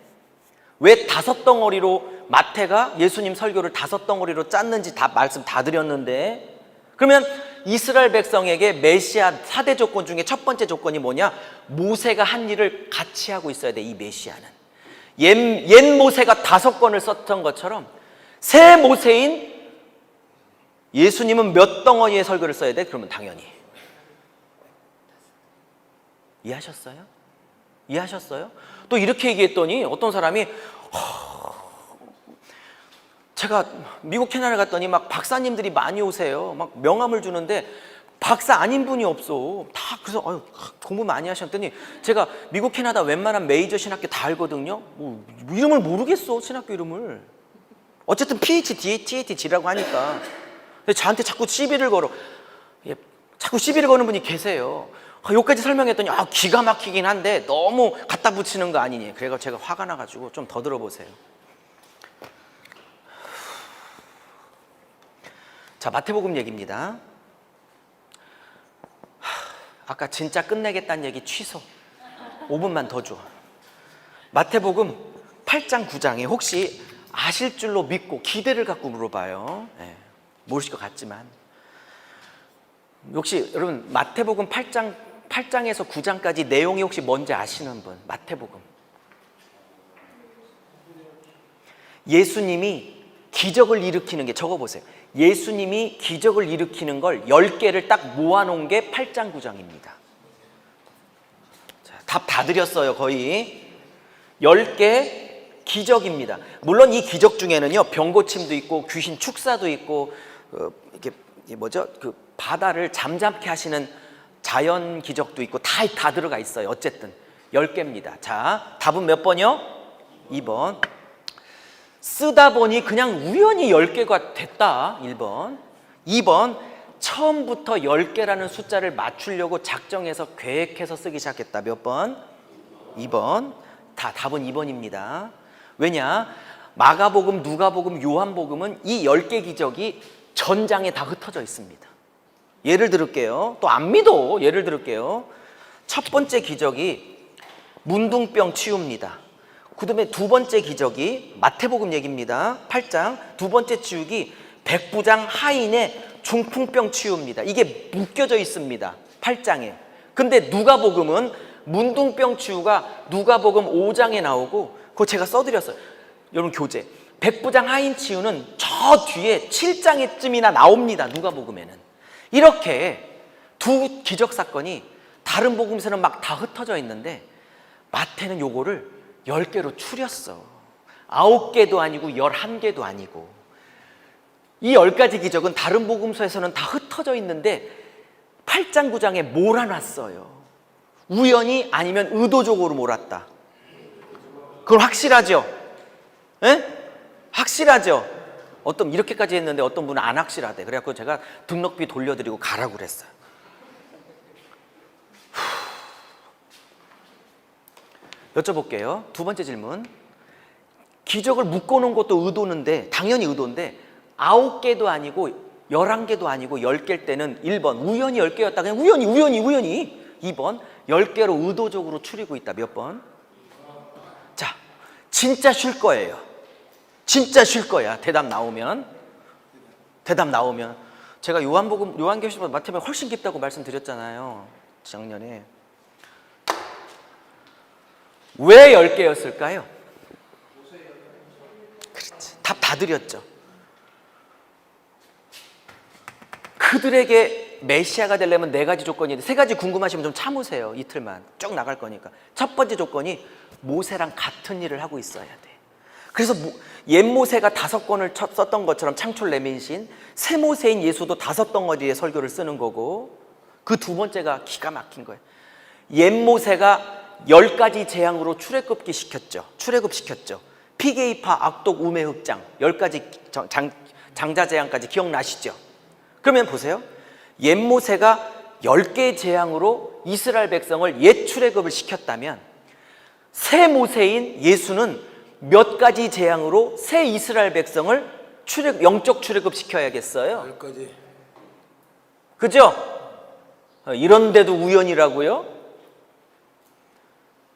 왜 5덩어리로 마태가 예수님 설교를 5덩어리로 짰는지 다 말씀 다 드렸는데, 그러면 이스라엘 백성에게 메시아 4대 조건 중에 첫 번째 조건이 뭐냐? 모세가 한 일을 같이 하고 있어야 돼. 이 메시아는 옛 모세가 5권을 썼던 것처럼 새 모세인 예수님은 몇 덩어리의 설교를 써야 돼? 그러면 당연히 이해하셨어요? 이해하셨어요? 또 이렇게 얘기했더니 어떤 사람이 제가 미국 캐나다 갔더니 막 박사님들이 많이 오세요. 막 명함을 주는데 박사 아닌 분이 없어. 다 그래서 공부 많이 하셨더니 제가 미국 캐나다 웬만한 메이저 신학교 다 알거든요. 뭐 이름을 모르겠어. 신학교 이름을. 어쨌든 PHDTATG라고 하니까. 근데 저한테 자꾸 시비를 걸어. 예, 자꾸 시비를 거는 분이 계세요. 여기까지 설명했더니 기가 막히긴 한데 너무 갖다 붙이는 거 아니니. 그래서 제가 화가 나가지고 좀 더 들어보세요. 자, 마태복음 얘기입니다. 아까 진짜 끝내겠다는 얘기 취소. 5분만 더 줘. 마태복음 8장 9장에 혹시 아실 줄로 믿고 기대를 갖고 물어봐요. 네, 모르실 것 같지만. 혹시 여러분 마태복음 8장에서 9장까지 내용이 혹시 뭔지 아시는 분? 마태복음. 예수님이 기적을 일으키는 게, 적어보세요. 예수님이 기적을 일으키는 걸 10개를 딱 모아놓은 게 8장 9장입니다. 답 다 드렸어요. 거의 10개 기적입니다. 물론 이 기적 중에는요, 병고침도 있고 귀신 축사도 있고 이게 뭐죠? 그 바다를 잠잠케 하시는 자연 기적도 있고 다 들어가 있어요. 어쨌든 10개입니다. 자, 답은 몇 번이요? 2번. 쓰다 보니 그냥 우연히 10개가 됐다. 1번. 2번. 처음부터 10개라는 숫자를 맞추려고 작정해서 계획해서 쓰기 시작했다. 몇 번? 2번. 답은 2번입니다. 왜냐? 마가복음, 누가복음, 요한복음은 이 10개 기적이 전장에 다 흩어져 있습니다. 예를 들을게요. 또 안 믿어. 예를 들을게요. 첫 번째 기적이 문둥병 치유입니다. 그 다음에 두 번째 기적이 마태복음 얘기입니다. 8장. 두 번째 치유기 백부장 하인의 중풍병 치유입니다. 이게 묶여져 있습니다. 8장에. 근데 누가복음은 문둥병 치유가 누가복음 5장에 나오고, 그거 제가 써드렸어요. 여러분 교재. 백부장 하인 치유는 저 뒤에 7장에쯤이나 나옵니다. 누가복음에는. 이렇게 두 기적 사건이 다른 복음서는 막 다 흩어져 있는데 마태는 요거를 10개로 추렸어. 9개도 아니고 11개도 아니고. 이 10가지 기적은 다른 복음서에서는 다 흩어져 있는데 8장 9장에 몰아놨어요. 우연히 아니면 의도적으로 몰았다. 그건 확실하죠? 에? 확실하죠? 이렇게까지 했는데 어떤 분은 안 확실하대. 그래갖고 제가 등록비 돌려드리고 가라고 그랬어요. 여쭤볼게요. 두 번째 질문. 기적을 묶어놓은 것도 의도인데, 당연히 의도인데 9개도 아니고 11개도 아니고 10개일 때는 1번 우연히 10개였다. 그냥 우연히. 2번 10개로 의도적으로 추리고 있다. 몇 번? 자, 진짜 쉴 거예요. 진짜 쉴 거야. 대답 나오면. 제가 요한계시록보다 마태복음이 훨씬 깊다고 말씀드렸잖아요. 작년에. 왜 10개였을까요? 그렇지. 답 다 드렸죠. 그들에게 메시아가 되려면 4가지 조건이 있는데 3가지 궁금하시면 좀 참으세요. 이틀만 쭉 나갈 거니까. 첫 번째 조건이 모세랑 같은 일을 하고 있어야 돼. 그래서 옛 모세가 5권을 썼던 것처럼 창출 레민신, 새 모세인 예수도 5덩어리의 설교를 쓰는 거고, 그 두 번째가 기가 막힌 거예요. 옛 모세가 10가지 재앙으로 출애굽시켰죠. 피게이파, 악독, 우매, 흑장 10가지 장자 재앙까지 기억나시죠? 그러면 보세요. 옛 모세가 10개의 재앙으로 이스라엘 백성을 옛 출애굽을 시켰다면 새 모세인 예수는 몇 가지 재앙으로 새 이스라엘 백성을 영적 출애굽 시켜야겠어요? 10가지. 그죠? 이런데도 우연이라고요?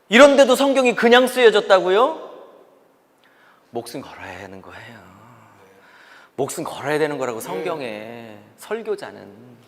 이런데도 성경이 그냥 쓰여졌다고요? 목숨 걸어야 되는 거예요. 목숨 걸어야 되는 거라고 성경에. 설교자는.